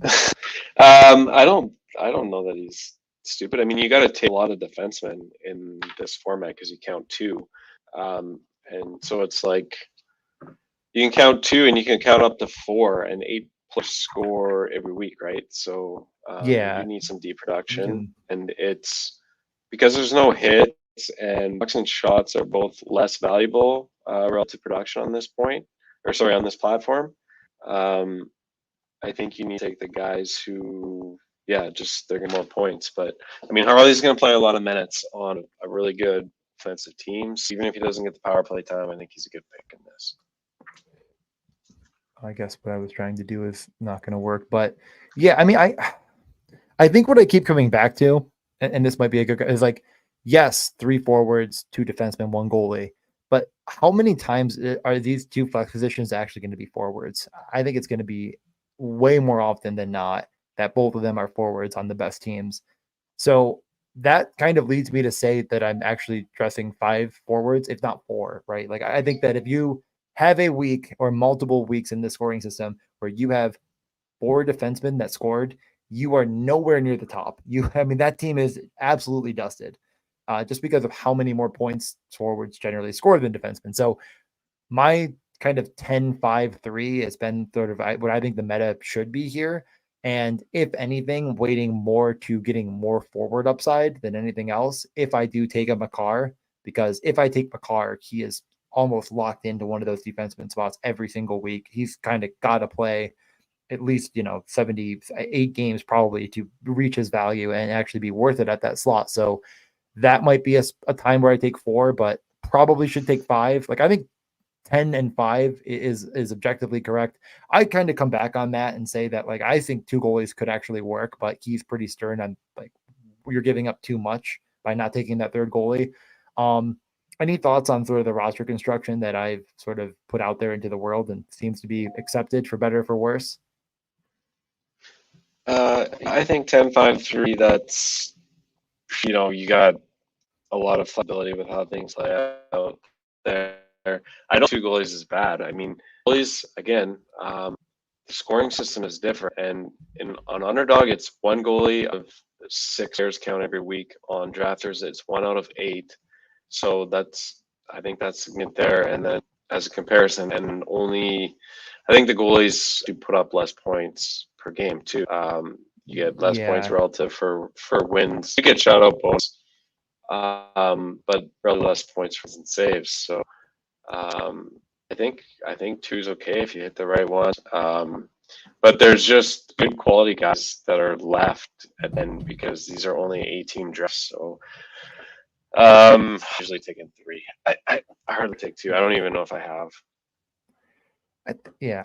I don't know that he's stupid. I mean, you got to take a lot of defensemen in this format because you count two, and so it's like you can count two and you can count up to four, and 8 players score every week, right? So you Yeah, do need some deep you production, can. and it's because there's no hits and pucks and shots are both less valuable relative to production on this point, or sorry, on this platform. Um, I think you need to take the guys who, yeah, just they're getting more points. But I mean, Harley's going to play a lot of minutes on a really good offensive team. So even if he doesn't get the power play time, I think he's a good pick in this. I guess what I was trying to do is not going to work, but yeah, I mean, I think what I keep coming back to, and this might be a good, is like, yes, 3 forwards, 2 defensemen, 1 goalie, but how many times are these 2 flex positions actually going to be forwards? I think it's going to be way more often than not that both of them are forwards on the best teams. So that kind of leads me to say that I'm actually dressing 5 forwards, if not 4, right? Like I think that if you have a week or multiple weeks in the scoring system where you have 4 defensemen that scored, you are nowhere near the top. I mean, that team is absolutely dusted, just because of how many more points forwards generally score than defensemen. So my kind of 10-5-3 has been sort of what I think the meta should be here. And if anything, waiting more to getting more forward upside than anything else. If I do take a Makar, because if I take Makar, he is almost locked into one of those defenseman spots every single week. He's kind of got to play at least 78 games probably to reach his value and actually be worth it at that slot. So that might be a time where I take 4, but probably should take 5. Like I think 10 and 5 is objectively correct. I kind of come back on that and say that like I think 2 goalies could actually work, but he's pretty stern on like you're giving up too much by not taking that third goalie. Um, any thoughts on sort of the roster construction that I've sort of put out there into the world and seems to be accepted for better or for worse? I think 10-5-3, that's, you got a lot of flexibility with how things lay out there. I know 2 goalies is bad. I mean, goalies, again, the scoring system is different. And on Underdog, it's 1 goalie of 6 players count every week. On Drafters, it's 1 out of 8. So I think that's significant there. And then as a comparison, and I think the goalies do put up less points per game too. You get less points Yeah, relative for wins. You get shutout bonus, but really less points for and saves. So I think 2 is okay if you hit the right one. But there's just good quality guys that are left, and then because these are only 8-team drafts, so usually taking 3. I hardly take 2. I don't even know if I have.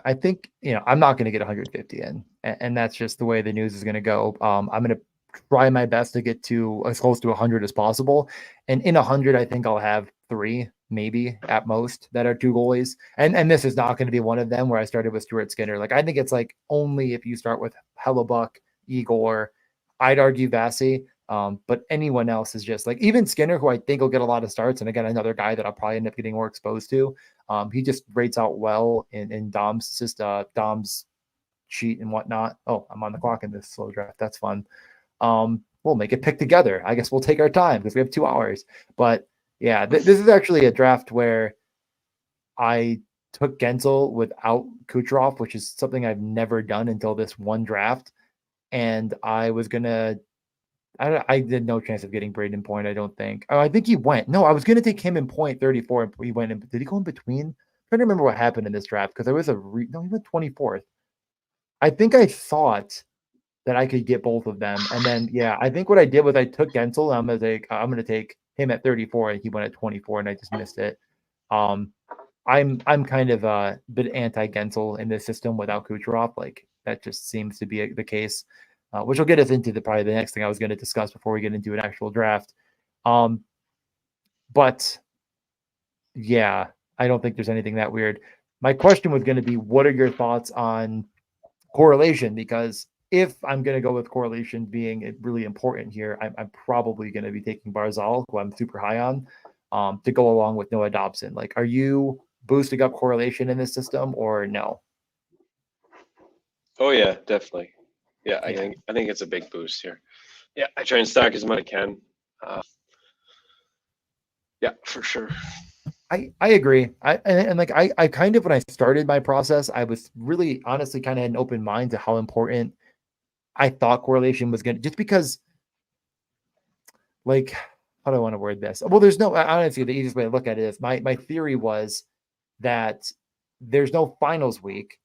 I think I'm not going to get 150 in, and that's just the way the news is going to go. I'm going to try my best to get to as close to 100 as possible, and in 100, I think I'll have 3, maybe at most, that are 2 goalies, and this is not going to be one of them where I started with Stuart Skinner. Like I think it's like only if you start with Hellebuck, Igor, I'd argue Vasi. But anyone else is just like even Skinner, who I think will get a lot of starts, and again another guy that I'll probably end up getting more exposed to. He just rates out well in Dom's sheet and whatnot. Oh, I'm on the clock in this slow draft. That's fun. We'll make it pick together. I guess we'll take our time because we have 2 hours. But yeah, this is actually a draft where I took Gensel without Kucherov, which is something I've never done until this one draft. And I was gonna I did no chance of getting Braden Point, I don't think. Oh, I think he went. No, I was going to take him in point 34, and he went in. Did he go in between? I'm trying to remember what happened in this draft because there was no, he went 24th. I think I thought that I could get both of them. And then, yeah, I think what I did was I took Gensel. And I'm going to take him at 34, and he went at 24, and I just missed it. Um, I'm kind of a bit anti Gensel in this system without Kucherov. Like that just seems to be the case, which will get us into probably the next thing I was going to discuss before we get into an actual draft. But yeah, I don't think there's anything that weird. My question was going to be, what are your thoughts on correlation? Because if I'm going to go with correlation being really important here, I'm probably going to be taking Barzal, who I'm super high on, to go along with Noah Dobson. Like, are you boosting up correlation in this system or no? Oh yeah, definitely. Yeah, I Yeah. think it's a big boost here. Yeah, I try and stack as much as I can. Yeah, for sure. I agree. And like I kind of, when I started my process, I was really honestly kind of had an open mind to how important I thought correlation was going to, just because, like, how do I want to word this? Well, there's no, honestly, the easiest way to look at it is my theory was that there's no finals week.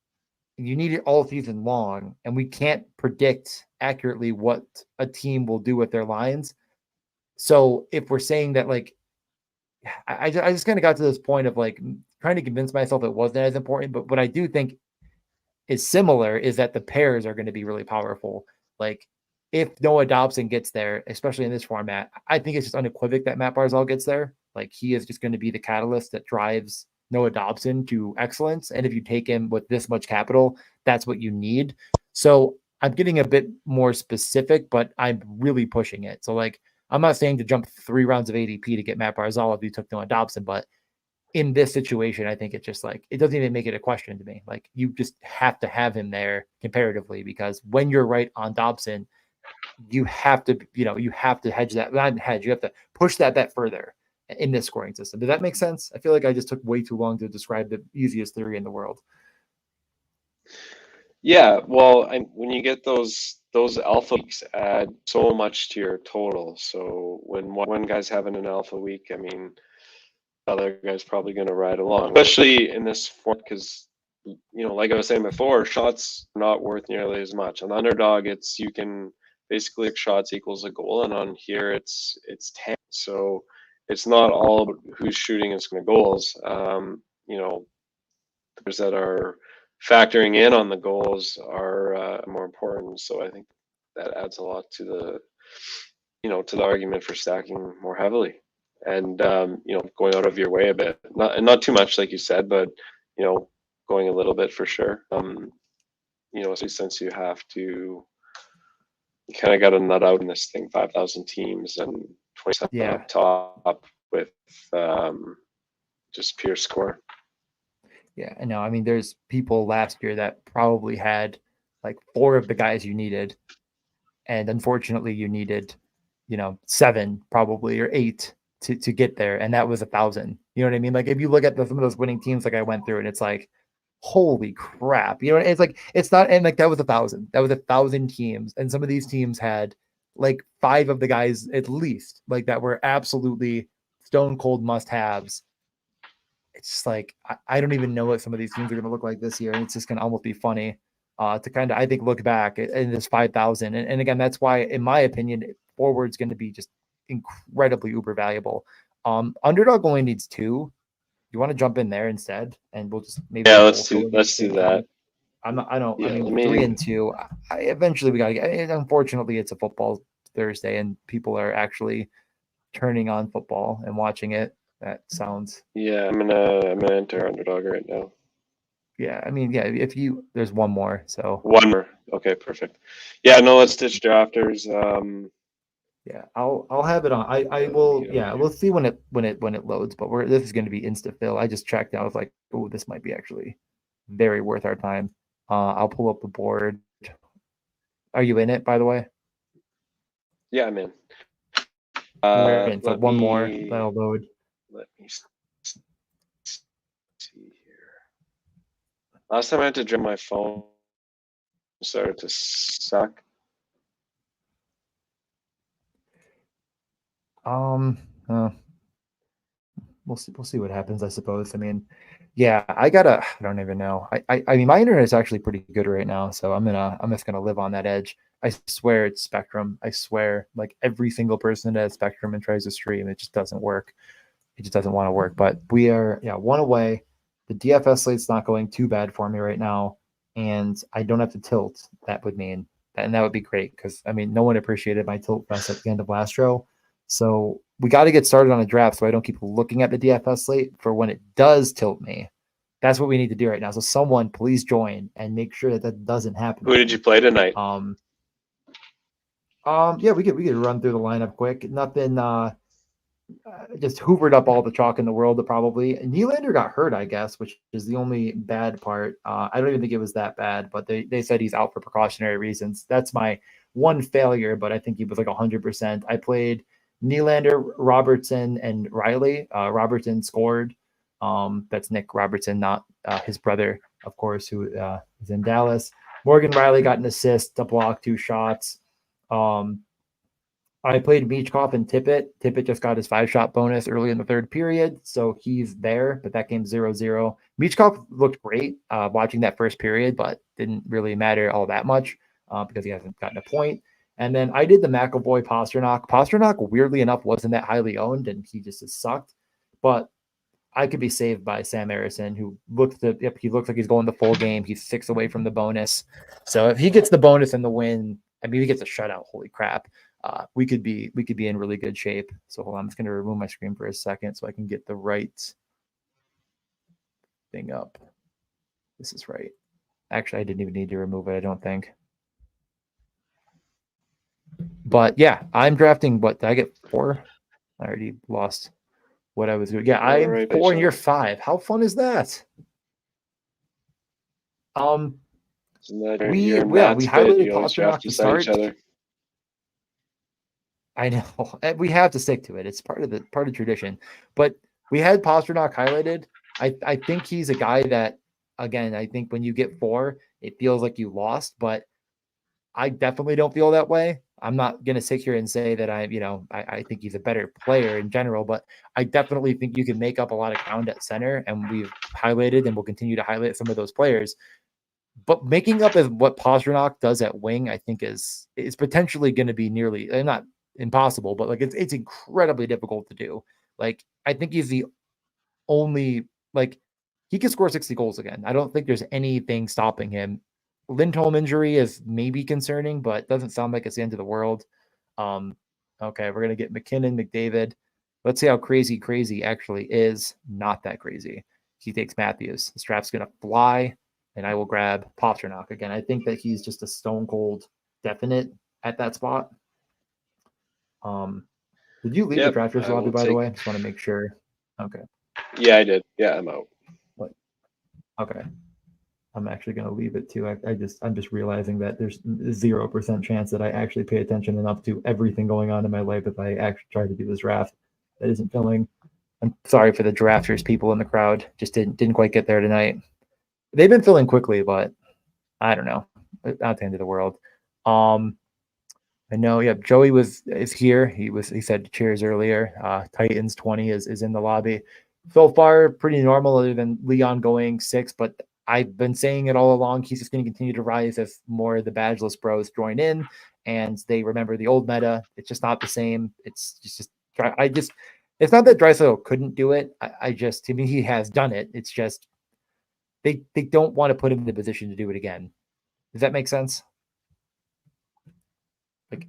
You need it all season long, and we can't predict accurately what a team will do with their lines. So if we're saying that, like, I just kind of got to this point of like trying to convince myself it wasn't as important. But what I do think is similar is that the pairs are going to be really powerful. Like, if Noah Dobson gets there, especially in this format, I think it's just unequivocal that Matt Barzal gets there. Like, he is just going to be the catalyst that drives Noah Dobson to excellence. And if you take him with this much capital, that's what you need. So I'm getting a bit more specific, but I'm really pushing it. So, like, I'm not saying to jump 3 rounds of ADP to get Matt Barzal if you took Noah Dobson, but in this situation, I think it's just like, it doesn't even make it a question to me. Like, you just have to have him there comparatively, because when you're right on Dobson, you have to, you have to hedge that, not hedge, you have to push that bet further in this scoring system. Does that make sense? I feel like I just took way too long to describe the easiest theory in the world. Yeah, well, when you get those alpha weeks, add so much to your total. So when one guy's having an alpha week, I mean, the other guy's probably going to ride along, especially in this form, because like I was saying before, shots are not worth nearly as much. On the underdog, it's you can basically shots equals a goal, and on here it's 10. So it's not all about who's shooting and scoring goals. There's that are factoring in on the goals are more important. So I think that adds a lot to the argument for stacking more heavily, and going out of your way a bit, not too much like you said, but going a little bit for sure. Since you have to, you kind of got to nut out in this thing, 5,000 teams and 27 up top with just pure score. Yeah, and no, I mean, there's people last year that probably had like 4 of the guys you needed, and unfortunately, you needed, 7 probably, or 8 to get there, and that was 1,000. You know what I mean? Like, if you look at some of those winning teams, like I went through, and it's like, holy crap! It's like, it's not, and like that was 1,000. That was 1,000 teams, and some of these teams had like 5 of the guys at least, like, that were absolutely stone cold must haves. It's just like, I don't even know what some of these teams are going to look like this year, and it's just going to almost be funny to kind of, I think, look back in this 5,000. And again, that's why, in my opinion, forward's going to be just incredibly uber valuable. Underdog only needs 2. You want to jump in there instead, and we'll just maybe Let's go in at the do same that. time. I'm not. I don't. Yeah, I mean, 3 and 2. Eventually we got to get. Unfortunately, it's a football Thursday, and people are actually turning on football and watching it. That sounds. Yeah, I'm gonna enter underdog right now. Yeah, I mean, yeah. If you, there's one more. So one more. Okay, perfect. Yeah, no, let's ditch drafters. Yeah, I'll have it on. I will. Yeah, we'll see when it loads. But this is going to be insta fill. I just checked. I was like, oh, this might be actually very worth our time. I'll pull up the board. Are you in it, by the way? Yeah, I'm in. We're in. So Let one more. me That'll load. let me see here. Last time I had to drain my phone, it started to suck. Uh, we'll see. We'll see what happens, I suppose. I mean, yeah, I don't even know. I mean, my internet is actually pretty good right now, so I'm just gonna live on that edge. I swear it's Spectrum. I swear, like, every single person that has Spectrum and tries to stream, it just doesn't work. It just doesn't want to work. But we are, one away. The DFS slate's not going too bad for me right now. and I don't have to tilt, that would mean, and that would be great because I mean, no one appreciated my tilt fest at the end of last show. So we got to get started on a draft so I don't keep looking at the DFS slate for when it does tilt me. That's what we need to do right now. So someone please join and make sure that that doesn't happen. Who did you play tonight? Yeah, we could run through the lineup quick. Nothing. Just hoovered up all the chalk in the world. Probably Nylander got hurt, I guess, which is the only bad part. I don't even think it was that bad, but they said he's out for precautionary reasons. That's my one failure, but I think he was like 100%. I played Nylander, Robertson, and Riley. Robertson scored. That's Nick Robertson, not his brother, of course, who is in Dallas. Morgan Riley got an assist, a block, 2 shots. I played Michkov and Tippett. Tippett just got his 5-shot bonus early in the third period, so he's there, but that game's 0-0. Michkov looked great watching that first period, but didn't really matter all that much because he hasn't gotten a point. And then I did the McAvoy Pasternak. Pasternak, weirdly enough, wasn't that highly owned, and he just has sucked. But I could be saved by Sam Harrison, who he looks like he's going the full game. He's 6 away from the bonus. So if he gets the bonus and the win, I mean, he gets a shutout. Holy crap. We could be in really good shape. So hold on, I'm just going to remove my screen for a second so I can get the right thing up. This is right. Actually, I didn't even need to remove it, I don't think. But yeah, I'm drafting. What did I get? 4? I already lost what I was doing. Yeah, I'm right, 4 and you're 5. How fun is that? We highlighted Pasternak to start. I know we have to stick to it. It's part of tradition. But we had Pasternak highlighted. I think he's a guy that, again, I think when you get 4, it feels like you lost. But I definitely don't feel that way. I'm not going to sit here and say that I think he's a better player in general, but I definitely think you can make up a lot of ground at center, and we've highlighted and we'll continue to highlight some of those players. But making up as what Pasternak does at wing, I think is potentially going to be nearly not impossible, but like it's incredibly difficult to do. Like I think he's the only he can score 60 goals again. I don't think there's anything stopping him. Lindholm injury is maybe concerning, but doesn't sound like it's the end of the world. Okay, we're gonna get McKinnon, McDavid. Let's see how crazy actually is. Not that crazy. He takes Matthews. The strap's gonna fly, and I will grab Pasternak again. I think that he's just a stone cold definite at that spot. Did you leave the drafters lobby, by the way? I just want to make sure. Okay. Yeah, I did. Yeah, I'm out. But, okay. I'm actually going to leave it too. I'm just realizing that there's 0% chance that I actually pay attention enough to everything going on in my life if I actually try to do this draft that isn't filling. I'm sorry for the drafters people in the crowd. Just didn't quite get there tonight. They've been filling quickly, but I don't know. Not the end of the world. I know. Yeah, Joey is here. He said cheers earlier. Titans 20 is in the lobby. So far, pretty normal, other than Leon going 6. But I've been saying it all along. He's just going to continue to rise as more of the badgeless bros join in, and they remember the old meta. It's just not the same. It's just it's not that Draisaitl couldn't do it. I mean, he has done it. It's just they don't want to put him in the position to do it again. Does that make sense?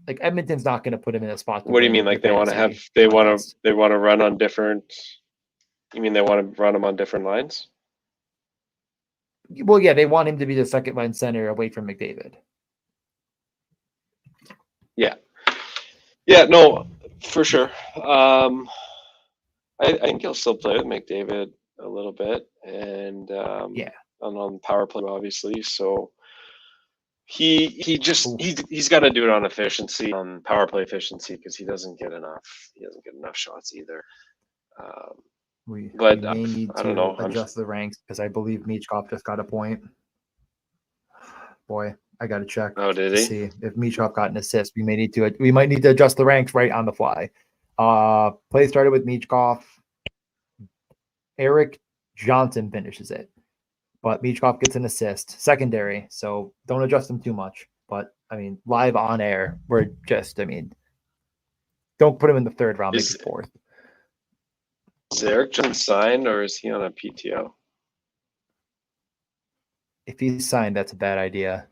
Like Edmonton's not going to put him in a spot. What do you mean? Like they want to run on different? You mean they want to run him on different lines? Well, yeah, they want him to be the second line center away from McDavid. Yeah, no, for sure. I think he'll still play with McDavid a little bit, and on power play obviously. So he's got to do it on efficiency, on power play efficiency, because he doesn't get enough shots either. We may need to adjust the ranks because I believe Michkov just got a point. Boy, I got to check. Oh, did he? See if Michkov got an assist. We might need to adjust the ranks right on the fly. Play started with Michkov. Eric Johnson finishes it, but Michkov gets an assist. Secondary, so don't adjust them too much. But I mean, live on air, don't put him in the 3rd round, maybe 4th. Is Eric Johnson signed or is he on a PTO? If he's signed, that's a bad idea.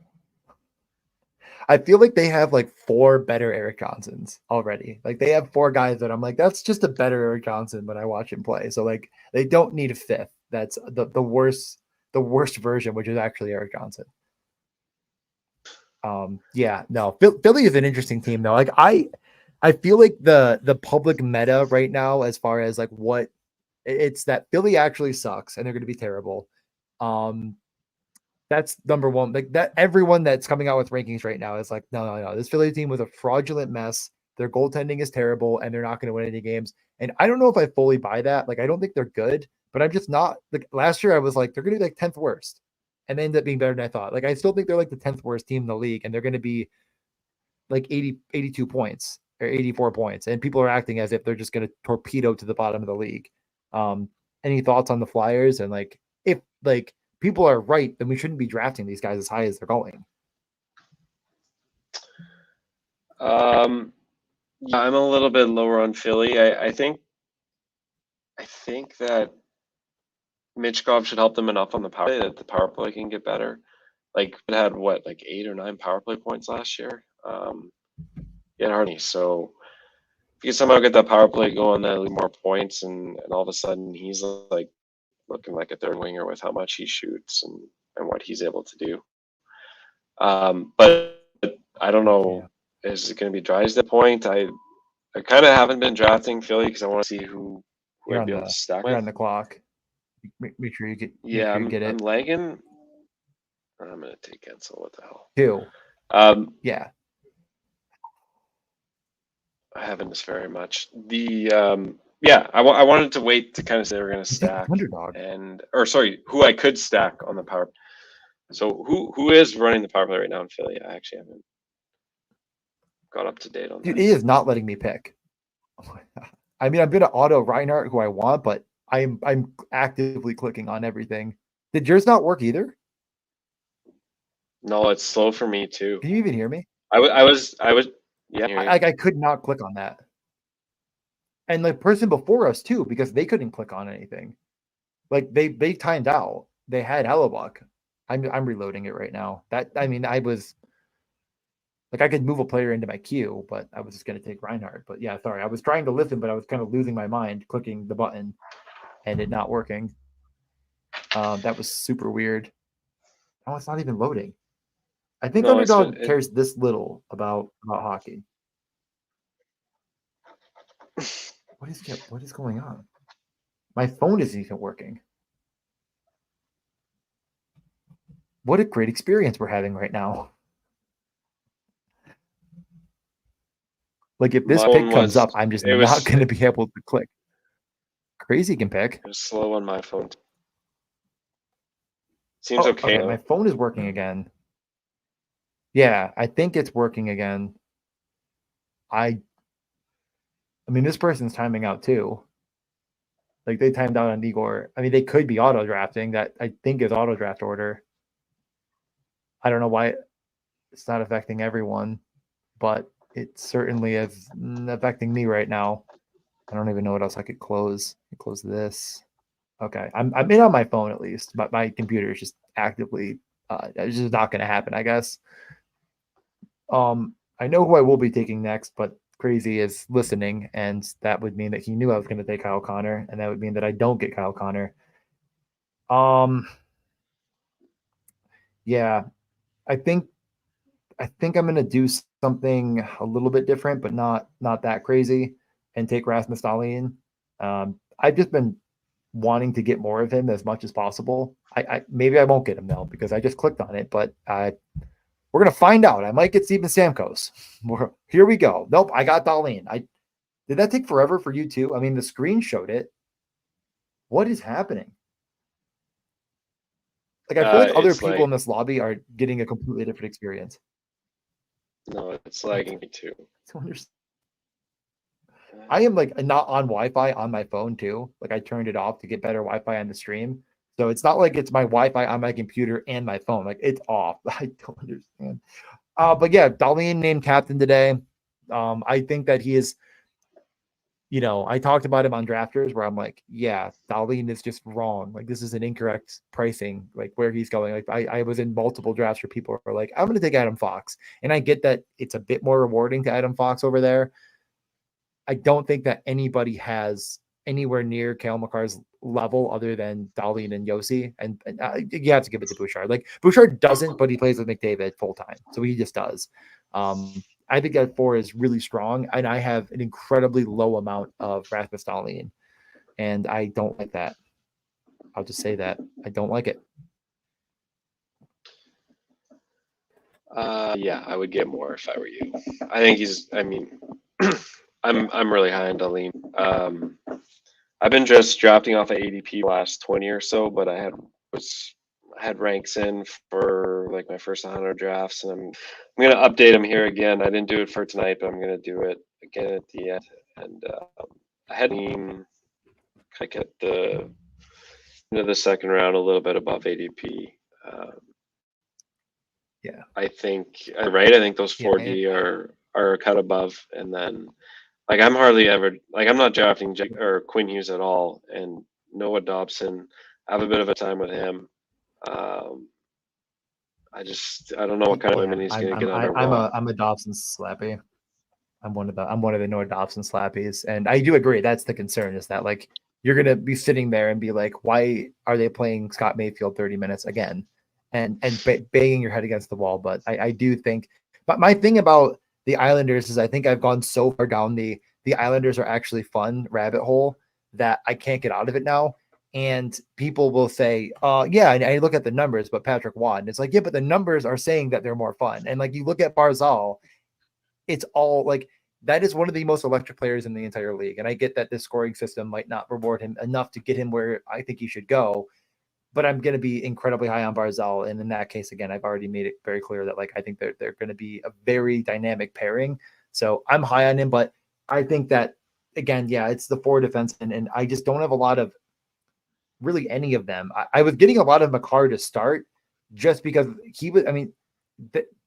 I feel like they have like 4 better Eric Johnsons already. Like they have 4 guys that I'm like, that's just a better Eric Johnson when I watch him play. So like they don't need a fifth. That's the worst version, which is actually Eric Johnson. Yeah, no, Philly is an interesting team though. Like I feel like the public meta right now, as far as like what it's that Philly actually sucks and they're going to be terrible. Um, that's number one. Like that, everyone that's coming out with rankings right now is like, no, no, no. This Philly team was a fraudulent mess. Their goaltending is terrible, and they're not going to win any games. And I don't know if I fully buy that. Like, I don't think they're good, but I'm just not. Like last year, I was like, they're going to be like 10th worst, and they end up being better than I thought. Like, I still think they're like the 10th worst team in the league, and they're going to be like 82 points or 84 points, and people are acting as if they're just going to torpedo to the bottom of the league. Any thoughts on the Flyers? And like, if like people are right, then we shouldn't be drafting these guys as high as they're going. Yeah, I'm a little bit lower on Philly. I think that Mitchkov should help them enough on the power play that the power play can get better. Like it had what, like 8 or 9 power play points last year. He had Harney. So if you can somehow get that power play going, that'll leave more points, and all of a sudden he's like looking like a third winger with how much he shoots and what he's able to do. But I don't know. Yeah. Is it going to be Drysdale point? I kind of haven't been drafting Philly because I want to see who I'd be able to stack with. You're on the clock. Make sure you get. Yeah, sure you get it. I'm lagging. I'm gonna take cancel. What the hell? 2. Yeah. I haven't missed very much. The yeah, I wanted to wait to kind of say we're gonna stack underdog or sorry, who I could stack on the power. So who is running the power play right now in Philly? I actually haven't got up to date on that. Dude, it is not letting me pick. I mean, I'm gonna auto Reinhardt, who I want, but I'm actively clicking on everything. Did yours not work either? No, it's slow for me too. Can you even hear me? I was yeah. I could not click on that. And the person before us too, because they couldn't click on anything. Like they timed out. They had Hellebuck. I'm reloading it right now. That I mean, I was like I could move a player into my queue, but I was just gonna take Reinhardt. But yeah, sorry. I was trying to listen, but I was kind of losing my mind clicking the button and it not working. That was super weird. Oh, it's not even loading. I think Underdog cares this little about hockey. What is going on? My phone isn't even working. What a great experience we're having right now. Like if this pick comes up, I'm just not going to be able to click. Crazy can pick. It was slow on my phone. Seems okay. My phone is working again. Yeah, I think it's working again. I mean, this person's timing out too. Like they timed out on Igor. I mean, they could be auto drafting. That I think is auto draft order. I don't know why it's not affecting everyone, but it certainly is affecting me right now. I don't even know what else I could close. Close this. Okay, I'm in on my phone at least, but my computer is just actively. It's just not going to happen, I guess. I know who I will be taking next, but Crazy is listening, and that would mean that he knew I was going to take Kyle Connor, and that would mean that I don't get Kyle Connor. Yeah, I think I'm going to do something a little bit different, but not that crazy, and take Rasmus Dahlin. I've just been wanting to get more of him as much as possible. I maybe I won't get him though because I just clicked on it, but we're gonna find out. I might get Steven Stamkos. Here we go. Nope, I got Dahlin. Did that take forever for you too? I mean, the screen showed it. What is happening? Like I feel like other people in this lobby are getting a completely different experience. No, it's lagging me too. I am like not on Wi-Fi on my phone too. Like I turned it off to get better Wi-Fi on the stream. So it's not like it's my Wi-Fi on my computer and my phone. Like it's off. I don't understand. But yeah, Dahlin named captain today. I think that he is. I talked about him on drafters where I'm like, yeah, Dahlin is just wrong. Like, this is an incorrect pricing, like where he's going. Like, I was in multiple drafts where people are like, I'm going to take Adam Fox. And I get that it's a bit more rewarding to Adam Fox over there. I don't think that anybody has anywhere near Kale McCarr's level other than Dahlin and Yossi. And you have to give it to Bouchard. Like, Bouchard doesn't, but he plays with McDavid full time. So he just does. I think that 4 is really strong. And I have an incredibly low amount of Rasmus Dahlin. And I don't like that. I'll just say that. I don't like it. Yeah, I would get more if I were you. I think I mean, I'm really high on Dahlin. I've been just drafting off of ADP the last 20 or so, but I had ranks in for like my first 100 drafts, and I'm gonna update them here again. I didn't do it for tonight, but I'm gonna do it again at the end. And I had like at the end of the second round a little bit above ADP. Yeah. I think right. I think those 4D are cut above, and then like I'm hardly ever like I'm not drafting or Quinn Hughes at all, and Noah Dobson. I have a bit of a time with him. I don't know what kind of women he's going to get under what. I'm a Dobson slappy. I'm one of the Noah Dobson slappies, and I do agree. That's the concern, is that like you're gonna be sitting there and be like, why are they playing Scott Mayfield 30 minutes again, and banging your head against the wall? But I do think. But my thing about the Islanders is I think I've gone so far down the Islanders are actually fun rabbit hole that I can't get out of it now. And people will say, yeah, and I look at the numbers, but Patrick Watt, and it's like, yeah, but the numbers are saying that they're more fun. And like you look at Barzal, it's all like that is one of the most electric players in the entire league. And I get that this scoring system might not reward him enough to get him where I think he should go, but I'm going to be incredibly high on Barzal. And in that case, again, I've already made it very clear that like I think they're going to be a very dynamic pairing. So I'm high on him, but I think that again, yeah, it's the 4 defensemen, and I just don't have a lot of really any of them. I was getting a lot of Makar to start just because he was. I mean,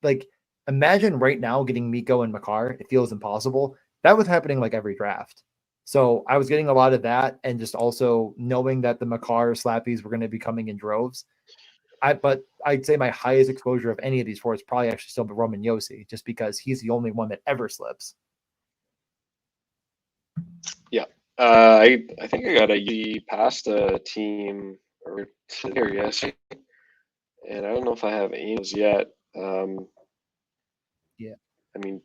like imagine right now getting Miko and Makar. It feels impossible. That was happening like every draft. So I was getting a lot of that, and just also knowing that the Makar slappies were going to be coming in droves. But I'd say my highest exposure of any of these 4 is probably actually still Roman Yossi, just because he's the only one that ever slips. Yeah. I think I got a past a team or today or yesterday, and I don't know if I have Angels yet. Yeah. I mean,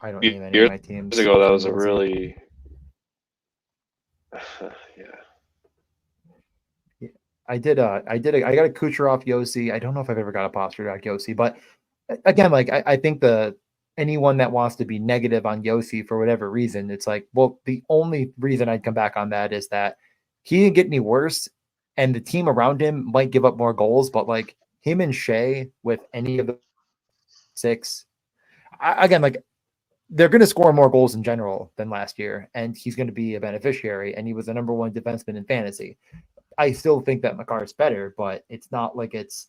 I don't name any years of my teams ago, that was a really yeah. I got a Kucherov Yossi. I don't know if I've ever got a Pasternak Yossi, but again, like I think anyone that wants to be negative on Yossi for whatever reason, it's like, well, the only reason I'd come back on that is that he didn't get any worse, and the team around him might give up more goals, but like him and Shea with any of the 6, again, like they're going to score more goals in general than last year, and he's going to be a beneficiary, and he was the number 1 defenseman in fantasy. I still think that Makar is better, but it's not like it's.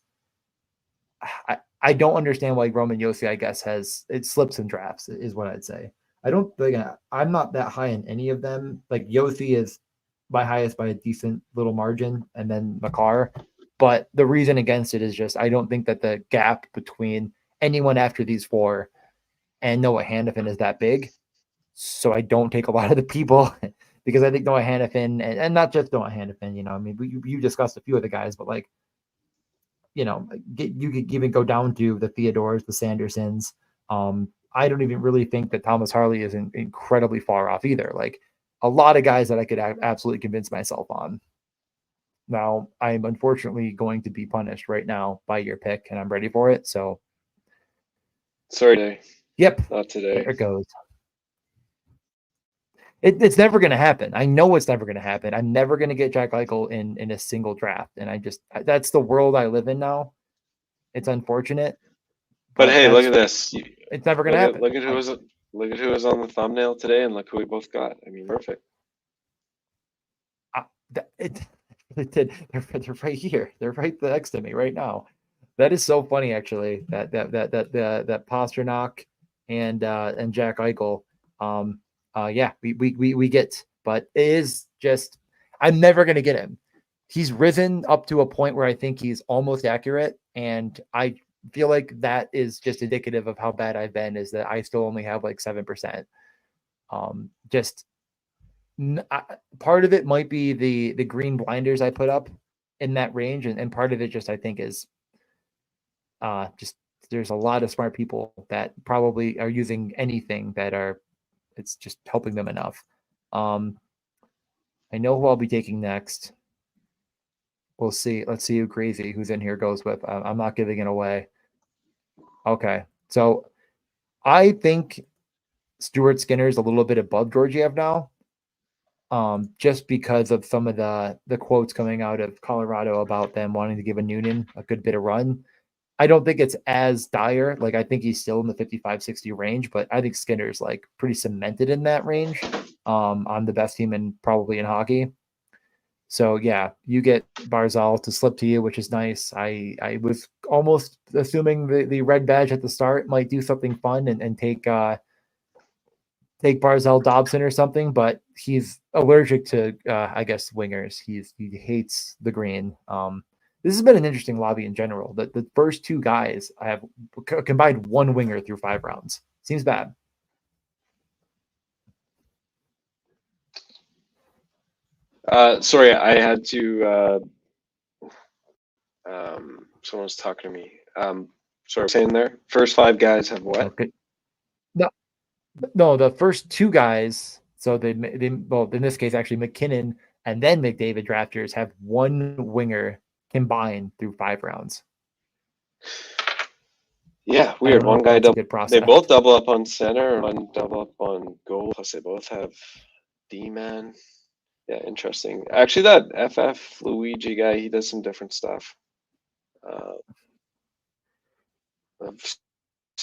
I don't understand why Roman Yossi, I guess, it slips in drafts, is what I'd say. I don't think I'm not that high in any of them. Like Yossi is my highest by a decent little margin, and then Makar. But the reason against it is just I don't think that the gap between anyone after these 4 and Noah Hannafin is that big. So I don't take a lot of the people because I think Noah Hannafin, and not just Noah Hannafin, I mean, you discussed a few of the guys, but like, you could even go down to the Theodores, the Sandersons. I don't even really think that Thomas Harley is incredibly far off either. Like a lot of guys that I could absolutely convince myself on. Now, I'm unfortunately going to be punished right now by your pick, and I'm ready for it. So, sorry, today. Yep, Not today. There it goes. It's never going to happen. I know it's never going to happen. I'm never going to get Jack Eichel in a single draft, and that's the world I live in now. It's unfortunate, but hey, look at this. It's never going to happen. Look at who was on the thumbnail today, and look who we both got. I mean, perfect. They're right here. They're right next to me right now. That is so funny, actually. That Pasternak and Jack Eichel. yeah, we get, but it is just I'm never gonna get him. He's risen up to a point where I think he's almost accurate, and I feel like that is just indicative of how bad I've been. Is that I still only have like 7%. Just part of it might be the green blinders I put up in that range, and part of it just I think is just there's a lot of smart people that probably are using anything that are it's just helping them enough. Um, I know who I'll be taking next. We'll see. Let's see who crazy who's in here goes with. I'm not giving it away. Okay, so I think Stuart Skinner is a little bit above Georgiev now, just because of some of the quotes coming out of Colorado about them wanting to give a Noonan a good bit of run. I don't think it's as dire. Like I think he's still in the 55-60 range, but I think Skinner's like pretty cemented in that range. On the best team in probably in hockey. So yeah, you get Barzal to slip to you, which is nice. I was almost assuming the red badge at the start might do something fun and take Barzal Dobson or something, but he's allergic to I guess wingers. He hates the green. This has been an interesting lobby in general. The first two guys I have combined one winger through 5 rounds. Seems bad. Sorry, I had to. Someone was talking to me. Sorry, saying there. First 5 guys have what? Okay. No, no, the first two guys. So they well in this case actually McKinnon and then McDavid drafters have one winger combined through 5 rounds. Yeah, I weird. don't know One if guy that's a double. good They process. both double up on center, and one double up on goal. Plus, they both have D-man. Yeah, interesting. Actually, that FF Luigi guy, he does some different stuff. I've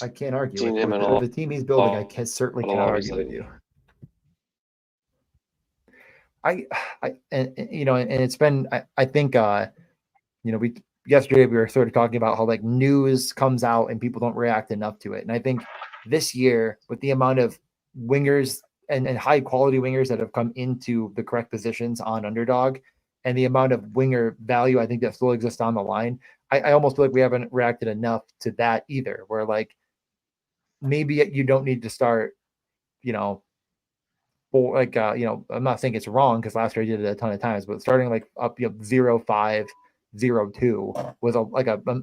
I can't argue seen him with in a the team he's building. I lot can certainly of cannot lobbies argue with lately. you. I, and you know, and it's been, I think, you know, yesterday we were sort of talking about how like news comes out and people don't react enough to it. And I think this year, with the amount of wingers and high quality wingers that have come into the correct positions on underdog and the amount of winger value I think that still exists on the line, I almost feel like we haven't reacted enough to that either. Where like maybe you don't need to start, you know, for like you know, I'm not saying it's wrong because last year I did it a ton of times, but starting like up 0-5, 0-2 was a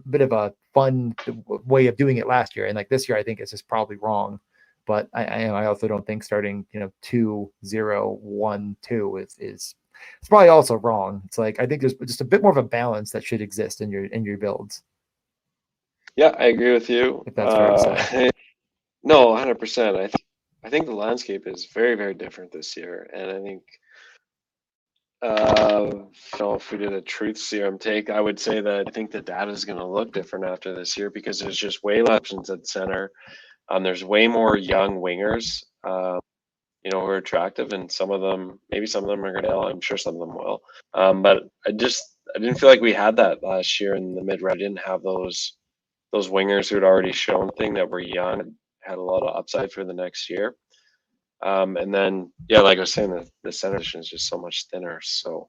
bit of a fun way of doing it last year, and like this year I think it's just probably wrong. But I also don't think starting 2-0-1-2 is it's probably also wrong. It's like I think there's just a bit more of a balance that should exist in your builds, Yeah, I agree with you. if that's fair to say. No, 100%. I think the landscape is very, very different this year, and I think if we did a truth serum take, I would say that I think the data is going to look different after this year because there's just way less options at center. There's way more young wingers, who are attractive, and maybe some of them are going to. I'm sure some of them will. But I didn't feel like we had that last year in the mid range. I didn't have those wingers who had already shown thing that were young, had a lot of upside for the next year. And then, yeah, like I was saying, the center position is just so much thinner. So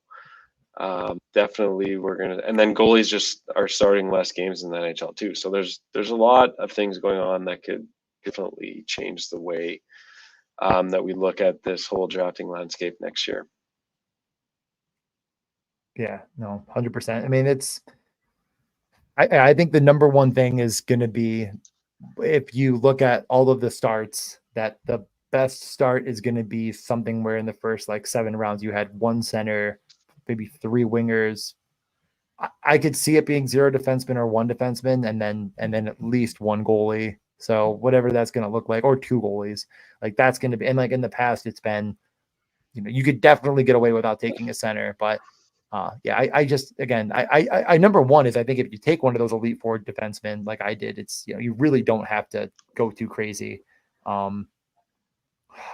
definitely we're gonna, and then goalies just are starting less games in the NHL too. So there's a lot of things going on that could definitely change the way that we look at this whole drafting landscape next year. Yeah, no, 100%. I mean, I think the number one thing is going to be if you look at all of the starts, that the best start is going to be something where in the first like 7 rounds you had one center, maybe 3 wingers. I could see it being 0 defenseman or 1 defenseman, and then at least one goalie. So whatever that's going to look like, or 2 goalies, like that's going to be. And like in the past, it's been, you could definitely get away without taking a center, but yeah, I just again, I number one is I think if you take one of those elite forward defensemen like I did, it's you really don't have to go too crazy. Um,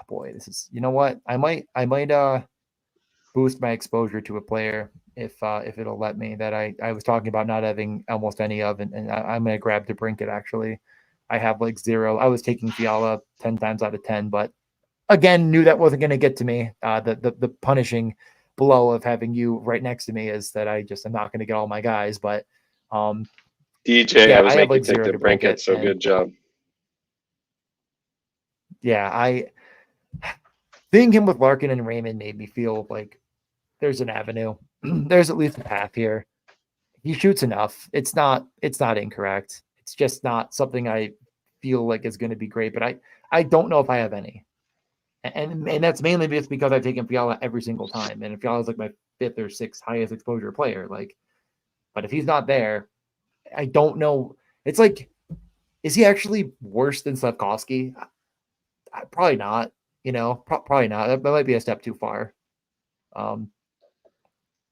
boy, this is what I might boost my exposure to a player if it'll let me that I was talking about not having almost any of, and I'm gonna grab the Brinket actually. I have like 0. I was taking Fiala 10 times out of 10, but again, knew that wasn't going to get to me. The punishing blow of having you right next to me is that I just am not going to get all my guys. But DJ, yeah, I was I have making like you take 0 the to bracket, brinket, so and good job. yeah, I seeing him with Larkin and Raymond made me feel like there's an avenue. There's at least a path here. He shoots enough. It's not incorrect. It's just not something I feel like is going to be great. But I don't know if I have any. And that's mainly just because I've taken Fiala every single time. And Fiala is like my fifth or sixth highest exposure player. Like, but if he's not there, I don't know. It's like, is he actually worse than Slavkovsky? Probably not. Probably not. That might be a step too far. Um,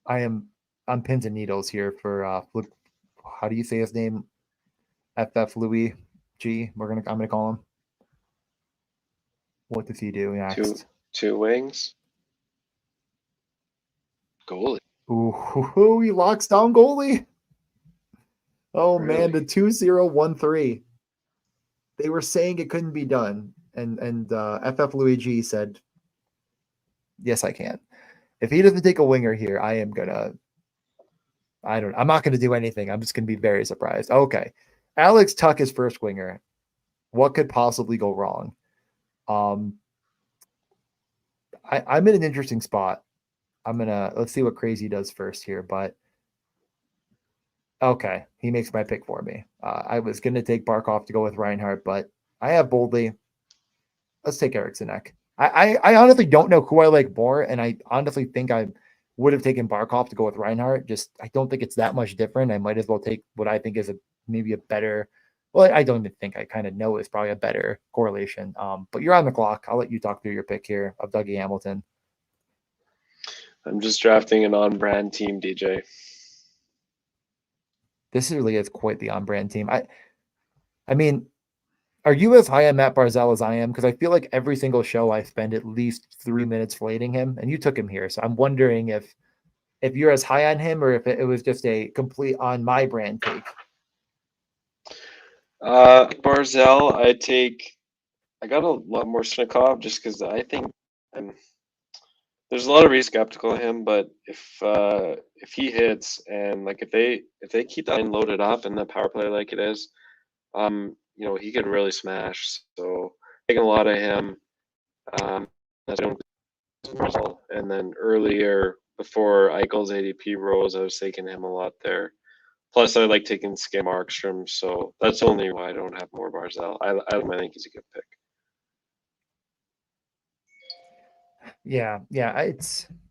I am on pins and needles here for how do you say his name? FF Louis G. I'm gonna call him. What does he do next? Two wings. Goalie. Ooh, he locks down goalie. Oh Really? man, the 2013. They were saying it couldn't be done. And FF Luigi said, yes, I can. If he doesn't take a winger here, I'm not gonna do anything. I'm just gonna be very surprised. Okay. Alex Tuck is first winger. What could possibly go wrong? I'm in an interesting spot. Let's see what Crazy does first here, but okay, he makes my pick for me. I was gonna take Barkov to go with Reinhardt, but I have boldly. Let's take Eriksson Ek. I honestly don't know who I like more, and I honestly think I would have taken Barkov to go with Reinhardt. Just I don't think it's that much different. I might as well take what I think is maybe a better. Well, I don't even think I kind of know it's probably a better correlation. But you're on the clock. I'll let you talk through your pick here of Dougie Hamilton. I'm just drafting an on-brand team, DJ. This really is quite the on-brand team. I mean, are you as high on Matt Barzal as I am? Because I feel like every single show I spend at least 3 minutes flating him, and you took him here. So I'm wondering if you're as high on him or if it was just a complete on my brand take. Barzell, I got a lot more Snikov just because I think there's a lot of reason skeptical of him, but if he hits and like if they keep that line loaded up and the power play like it is, he could really smash. So taking a lot of him. That's and then earlier before Eichel's ADP rose, I was taking him a lot there. Plus, I like taking Skim Markstrom, so that's only why I don't have more Barzell. I think he's a good pick. Yeah,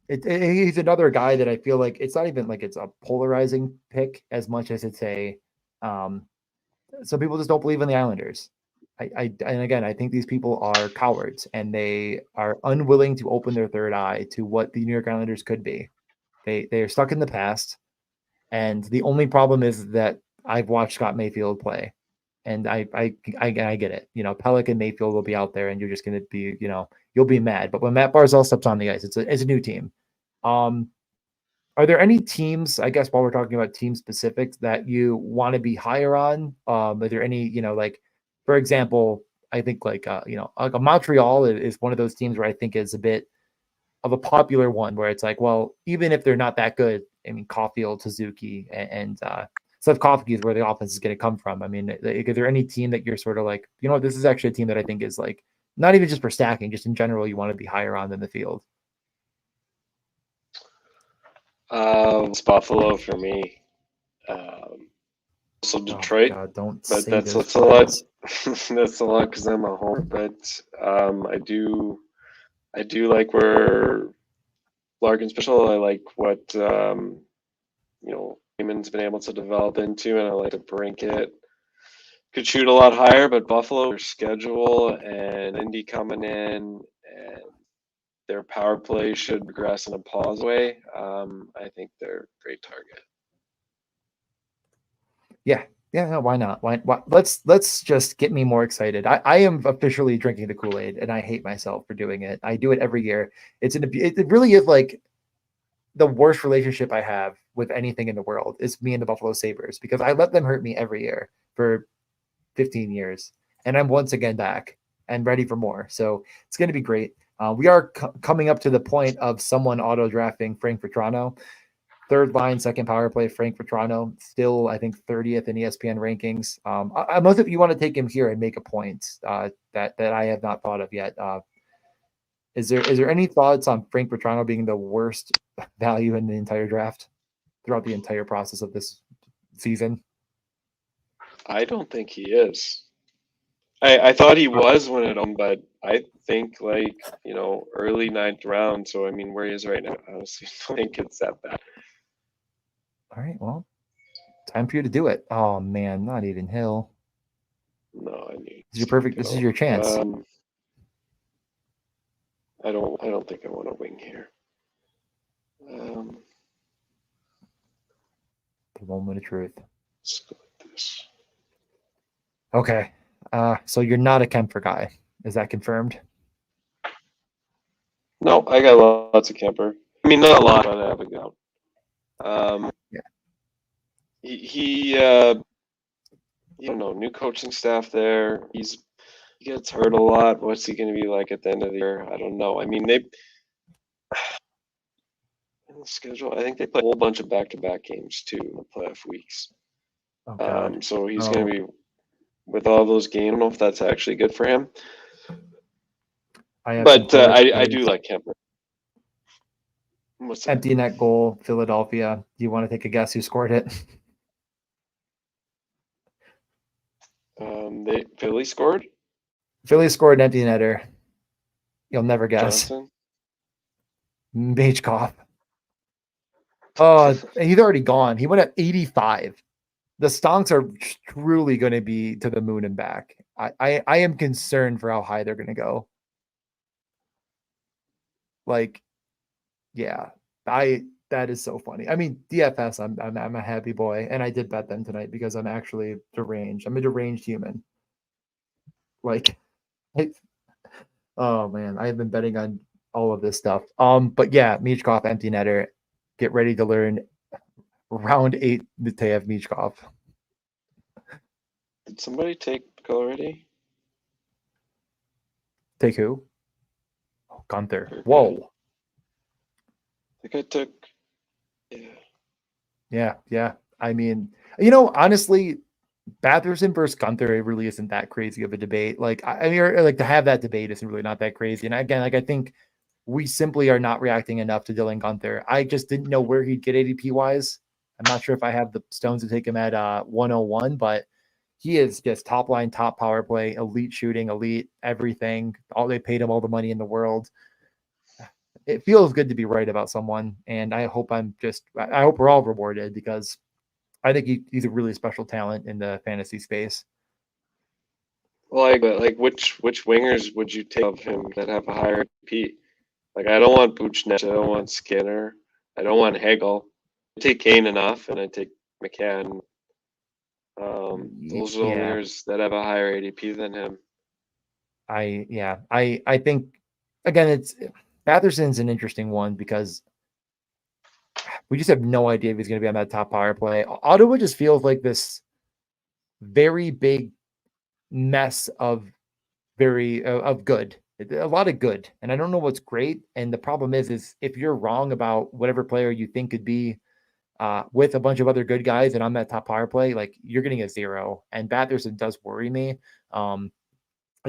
he's another guy that I feel like it's not even like it's a polarizing pick as much as it's a some people just don't believe in the Islanders. And again, I think these people are cowards and they are unwilling to open their third eye to what the New York Islanders could be. They are stuck in the past, and the only problem is that I've watched Scott Mayfield play, and I get it. Pellick and Mayfield will be out there, and you're just going to be you'll be mad. But when Matt Barzal steps on the ice, it's a new team. Are there any teams, I guess, while we're talking about team specifics, that you want to be higher on? Are there any, like, for example, I think like a Montreal is one of those teams where I think is a bit of a popular one where it's like, well, even if they're not that good, I mean, Caulfield, Suzuki, and Slavkovsky is where the offense is going to come from. I mean, is there any team that you're sort of like, this is actually a team that I think is like, not even just for stacking, just in general, you want to be higher on than the field? It's Buffalo for me. So Detroit, God, don't but say that's this. a lot. That's a lot because I'm a home. But I do like where Larkin's special. I like what Raymond's been able to develop into, and I like to Brinket. Could shoot a lot higher, but Buffalo, their schedule and Indy coming in, and their power play should progress in a positive way. I think they're a great target. Yeah. No, why not? Why? Let's just get me more excited. I am officially drinking the Kool-Aid, and I hate myself for doing it. I do it every year. It really is like the worst relationship I have with anything in the world is me and the Buffalo Sabres because I let them hurt me every year for 15 years, and I'm once again back. and ready for more. So it's going to be great. We are coming up to the point of someone auto drafting Frank Vetrano. Third line, second power play, Frank Vetrano, still, I think, 30th in ESPN rankings. Most of you want to take him here and make a point that I have not thought of yet. Is there any thoughts on Frank Vetrano being the worst value in the entire draft throughout the entire process of this season? I don't think he is. I thought he was when it owned, but I think like, early ninth round. So I mean, where he is right now, I honestly don't think it's that bad. All right, well, time for you to do it. Oh man, not even Hill. No, I mean, This is your perfect. This is your chance. I don't think I want to wing here. The moment of truth. Let's go like this. Okay. So you're not a Kemper guy. Is that confirmed? No, I got lots of Kemper. I mean, not a lot, but I have a go. Yeah. He you know, new coaching staff there. He gets hurt a lot. What's he going to be like at the end of the year? I don't know. I mean, in the schedule, I think they play a whole bunch of back-to-back games too in the playoff weeks. Oh God. So he's going to be with all those games. I don't know if that's actually good for him. But I do like Kemper. What's empty net goal, Philadelphia. Do you want to take a guess who scored it? Philly scored. Philly scored an empty netter. You'll never guess. Johnson. Majkov. Oh, he's already gone. He went at 85. The Stonks are truly going to be to the moon and back. I am concerned for how high they're going to go. Like, yeah, that is so funny. I mean, DFS, I'm a happy boy, and I did bet them tonight because I'm actually deranged. I'm a deranged human. Like, oh man, I've been betting on all of this stuff. But yeah, Michkov, empty netter. Get ready to learn round 8 Mateev Michkov. Did somebody take already? Take who? Oh, Gunther. Whoa. I think I took. Yeah. I mean, honestly, Batherson versus Gunther, it really isn't that crazy of a debate. Like, I mean, like to have that debate isn't really not that crazy. And again, like I think we simply are not reacting enough to Dylan Gunther. I just didn't know where he'd get ADP wise. I'm not sure if I have the stones to take him at 101, but he is just top line, top power play, elite shooting, elite everything. They paid him all the money in the world. It feels good to be right about someone, and I hope we're all rewarded because I think he's a really special talent in the fantasy space. Like which wingers would you take of him that have a higher P? Like I don't want Buchnevich, I don't want Skinner, I don't want Hagel. I take Kane enough, and I take McCann. Those are the wingers that have a higher ADP than him. I think again it's Batherson's an interesting one because we just have no idea if he's going to be on that top power play. Ottawa just feels like this very big mess of good, a lot of good, and I don't know what's great. And the problem is if you're wrong about whatever player you think could be with a bunch of other good guys and on that top power play, like you're getting a 0. And Batherson does worry me. I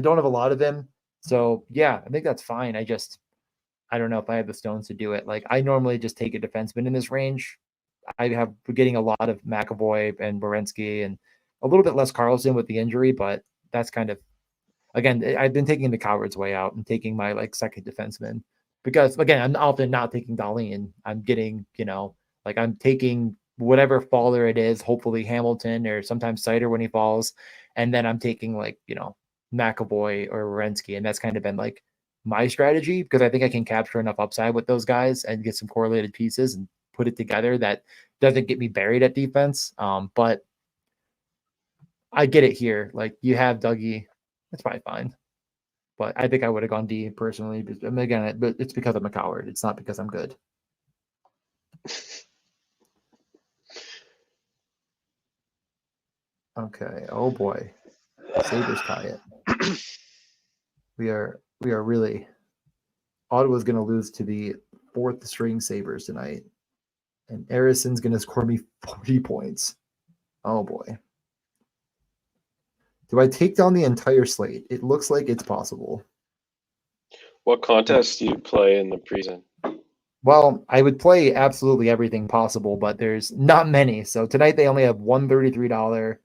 don't have a lot of him, so yeah, I think that's fine. I don't know if I have the stones to do it. Like I normally just take a defenseman in this range. We're getting a lot of McAvoy and Werenski and a little bit less Carlson with the injury, but that's kind of, again, I've been taking the coward's way out and taking my like second defenseman because again, I'm often not taking Dahlin. I'm getting, like I'm taking whatever faller it is, hopefully Hamilton or sometimes Sider when he falls. And then I'm taking like, McAvoy or Werenski. And that's kind of been like my strategy because I think I can capture enough upside with those guys and get some correlated pieces and put it together that doesn't get me buried at defense. But I get it here. Like you have Dougie, that's probably fine. But I think I would have gone D personally. But again, but it's because I'm a coward. It's not because I'm good. Okay. Oh boy. Sabres tie it. we are really Ottawa's going to lose to the fourth string Sabres tonight, and Harrison's going to score me 40 points. Oh boy. Do I take down the entire slate? It looks like it's possible. What contests do you play in the preseason? Well, I would play absolutely everything possible, but there's not many. So tonight they only have $133,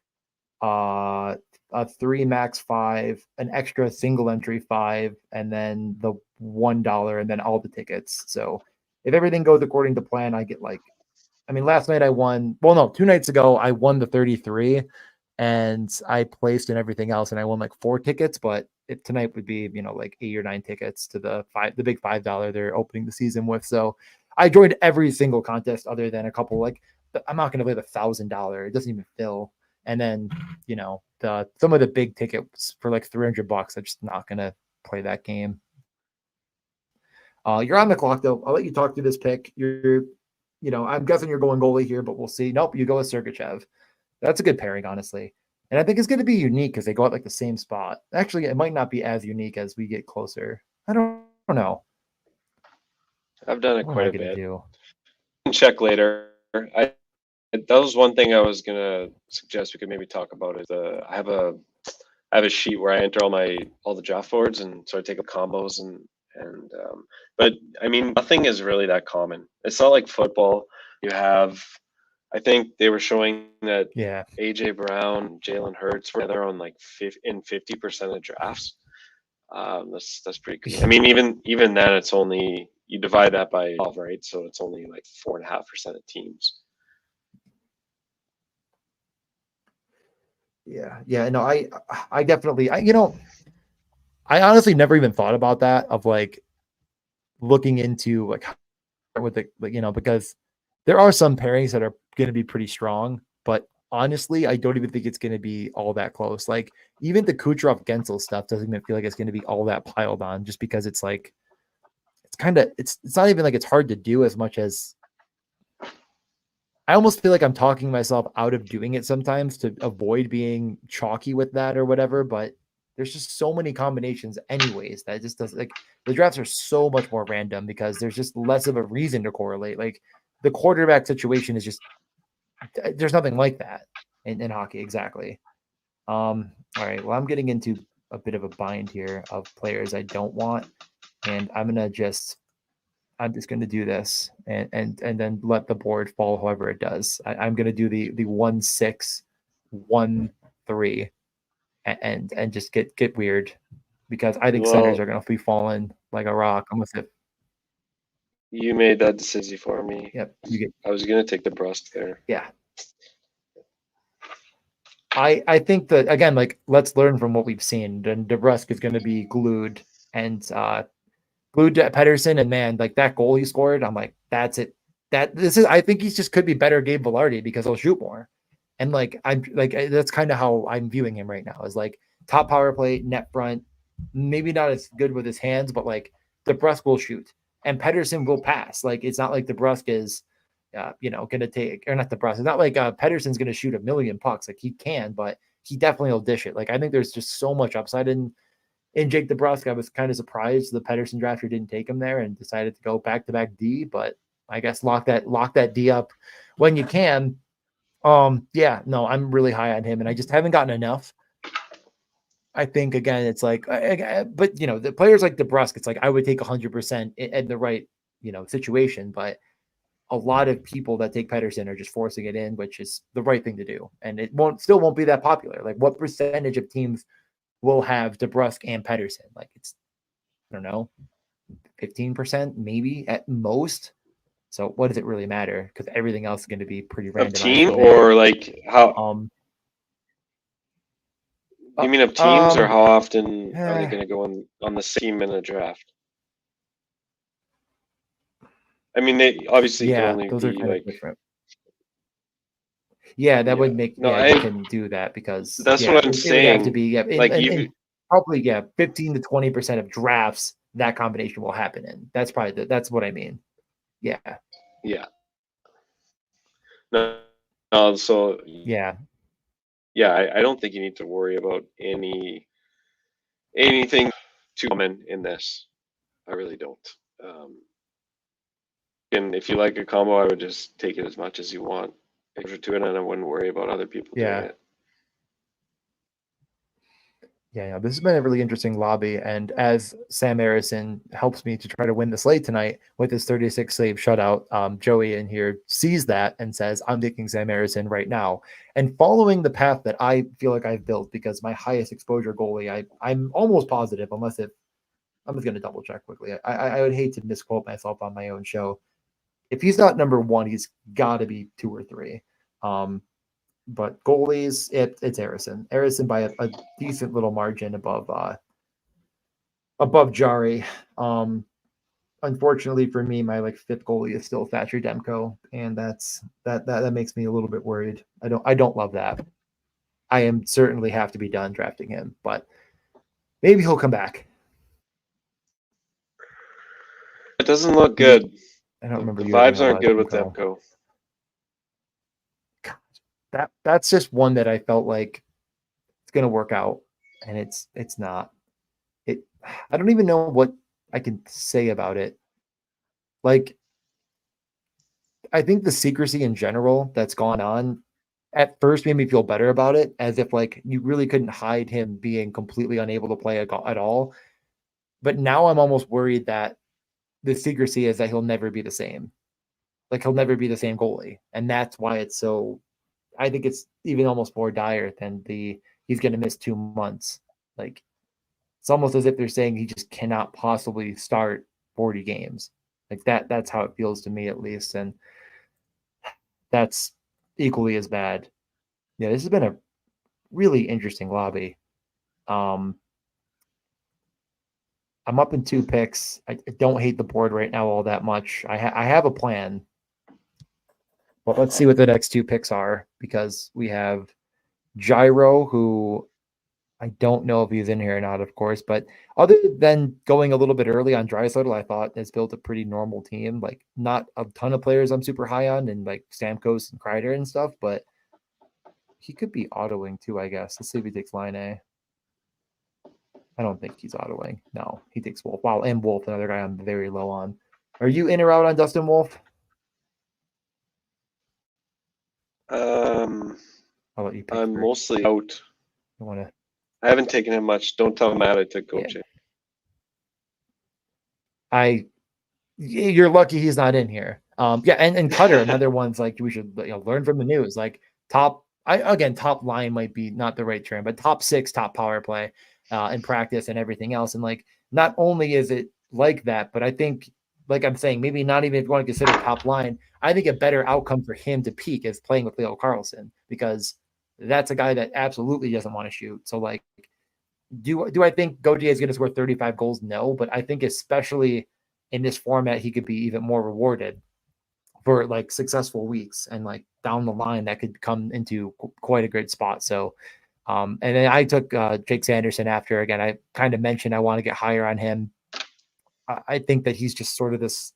a 3 max 5, an extra single entry 5, and then the $1, and then all the tickets. So if everything goes according to plan, I get like, I mean, last night I won. Well, no, 2 nights ago I won the 33, and I placed in everything else, and I won like 4 tickets. But tonight would be, like 8 or 9 tickets to the big $5 they're opening the season with. So I joined every single contest other than a couple. Like I'm not going to play the $1,000; it doesn't even fill. And then some of the big tickets for like $300, I'm just not going to play that game. You're on the clock though. I'll let you talk through this pick. I'm guessing you're going goalie here, but we'll see. Nope, you go with Sergachev. That's a good pairing, honestly. And I think it's going to be unique because they go at like the same spot. Actually, it might not be as unique as we get closer. I don't know. I've done it What am quite I a going to bit. do? Check later. That was one thing I was gonna suggest we could maybe talk about. Is I have a sheet where I enter all the draft boards, and so I take the combos and but I mean nothing is really that common. It's not like football. You have, I think they were showing that Yeah. AJ Brown, Jalen Hurts were there on like 50% of drafts. That's pretty crazy. I mean, even then, it's only, you divide that by 12, right? So it's only like 4.5% of teams. Yeah. No, I definitely, I honestly never even thought about that of like looking into like with the, because there are some pairings that are going to be pretty strong, but honestly, I don't even think it's going to be all that close. Like even the Kucherov Gensel stuff doesn't even feel like it's going to be all that piled on, just because it's like it's not even like it's hard to do as much as I almost feel like I'm talking myself out of doing it sometimes to avoid being chalky with that or whatever. But there's just so many combinations, anyways, that it just does like the drafts are so much more random because there's just less of a reason to correlate. Like the quarterback situation is just there's nothing like that in hockey exactly. All right, well, I'm getting into a bit of a bind here of players I don't want, and I'm just going to do this and then let the board fall however it does. I'm going to do the 1-6, 1-3, and just get weird because I think centers Well, are going to be falling like a rock. I'm with it. you made that decision for me. Yep, you get I was gonna take the Brust there. yeah. I think that again, like let's learn from what we've seen. Then DeBrusk is going to be glued and glued to Pedersen, and man, like that goal he scored, I'm like, that's it. I think he's just could be better Gabe Velarde because he'll shoot more. And like I'm like that's kind of how I'm viewing him right now is like top power play, net front, maybe not as good with his hands, but like DeBrusk will shoot and Pedersen will pass. Like it's not like DeBrusk is gonna take or not DeBrusk. It's not like Pedersen's gonna shoot a million pucks. Like he can, but he definitely will dish it. Like I think there's just so much upside in Jake DeBrusk. I was kind of surprised the Pedersen drafter didn't take him there and decided to go back to back D, but I guess lock that D up when you can. Yeah, no, I'm really high on him, and I just haven't gotten enough. I think again, it's like, but the players like DeBrusk, it's like I would take 100% in the right situation, but a lot of people that take Pedersen are just forcing it in, which is the right thing to do, and it won't be that popular. Like, what percentage of teams will have DeBrusk and Pedersen? Like, it's I don't know, 15% maybe at most. So what does it really matter? Because everything else is going to be pretty Of randomized team from there. or like how? Um, You mean of teams or how often are they going to go on the same in a draft? I mean, they obviously can yeah, only those are be kind of like, different. Yeah, that yeah. would make No, you can do that because that's what I'm it would have to saying. be Like and probably 15 to 20% of drafts that combination will happen in. That's probably that's what I mean. Yeah. yeah. No, so Yeah. yeah, I don't think you need to worry about anything too common in this. I really don't. And if you like a combo, I would just take it as much as you want extra to it, and I wouldn't worry about other people doing Yeah. it. Yeah, this has been a really interesting lobby. And as Sam Harrison helps me to try to win the slate tonight with his 36 save shutout, Joey in here sees that and says, I'm taking Sam Harrison right now. And following the path that I feel like I've built, because my highest exposure goalie, I'm almost positive, I'm just going to double check quickly. I would hate to misquote myself on my own show. If he's not number one, he's got to be 2 or 3. But goalies, it's Harrison. Harrison by a decent little margin above Jari. Unfortunately for me, my like 5th goalie is still Thatcher Demko, and that makes me a little bit worried. I don't love that. I am certainly have to be done drafting him, but maybe he'll come back. It doesn't look good. I don't remember The you having vibes a aren't lot of good with Demko. Demko. That's just one that I felt like it's gonna work out, and it's not. I don't even know what I can say about it. Like, I think the secrecy in general that's gone on at first made me feel better about it, as if like you really couldn't hide him being completely unable to play at all. But now I'm almost worried that the secrecy is that he'll never be the same. Like he'll never be the same goalie, and that's why it's so. I think it's even almost more dire than the he's going to miss 2 months. Like it's almost as if they're saying he just cannot possibly start 40 games. Like that's how it feels to me at least, and that's equally as bad. Yeah, this has been a really interesting lobby. Um, I'm up in 2 picks. I don't hate the board right now all that much. I have a plan, but let's see what the next 2 picks are, because we have Gyro, who I don't know if he's in here or not, of course, but other than going a little bit early on Draisaitl, I thought has built a pretty normal team. Like not a ton of players I'm super high on, and like Stamkos and Kreider and stuff, but he could be autoing too, I guess. Let's see if he takes line A. I don't think he's autoing. No, he takes Wolf. Wow, and Wolf, another guy I'm very low on. Are you in or out on Dustin Wolf? I'll let you pick I'm first. mostly out. You want to? I haven't taken him much. Don't tell Matt I took coaching. You're lucky he's not in here. Yeah, and Cutter, another one's like we should learn from the news. Like top line might be not the right term, but top 6, top power play in practice and everything else. And like not only is it like that, but I think like I'm saying, maybe not even if you want to consider top line, I think a better outcome for him to peak is playing with Leo Carlson, because that's a guy that absolutely doesn't want to shoot. So like, do I think Gauthier is going to score 35 goals? No, but I think especially in this format, he could be even more rewarded for like successful weeks, and like down the line that could come into quite a great spot. So, and then I took Jake Sanderson after. Again, I kind of mentioned I want to get higher on him. I think that he's just sort of this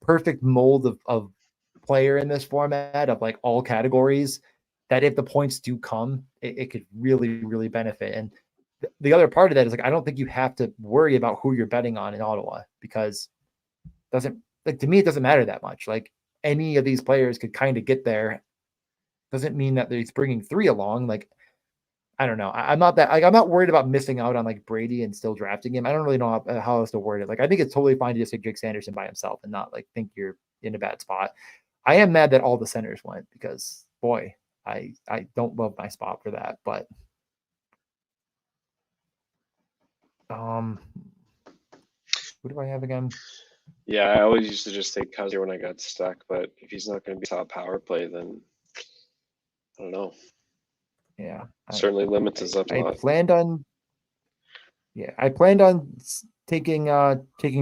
perfect mold of player in this format of like all categories, that if the points do come, it could really, really benefit. And the other part of that is like, I don't think you have to worry about who you're betting on in Ottawa, because doesn't like to me, it doesn't matter that much. Like any of these players could kind of get there. Doesn't mean that he's bringing 3 along. Like, I don't know. I'm not that like I'm not worried about missing out on like Brady and still drafting him. I don't really know how else to word it. Like I think it's totally fine to just take Jake Sanderson by himself and not like think you're in a bad spot. I am mad that all the centers went, because boy, I don't love my spot for that. But who do I have again? Yeah, I always used to just take Cousins when I got stuck, but if he's not going to be top power play, then I don't know. Yeah, Certainly limits his up a lot. I planned on taking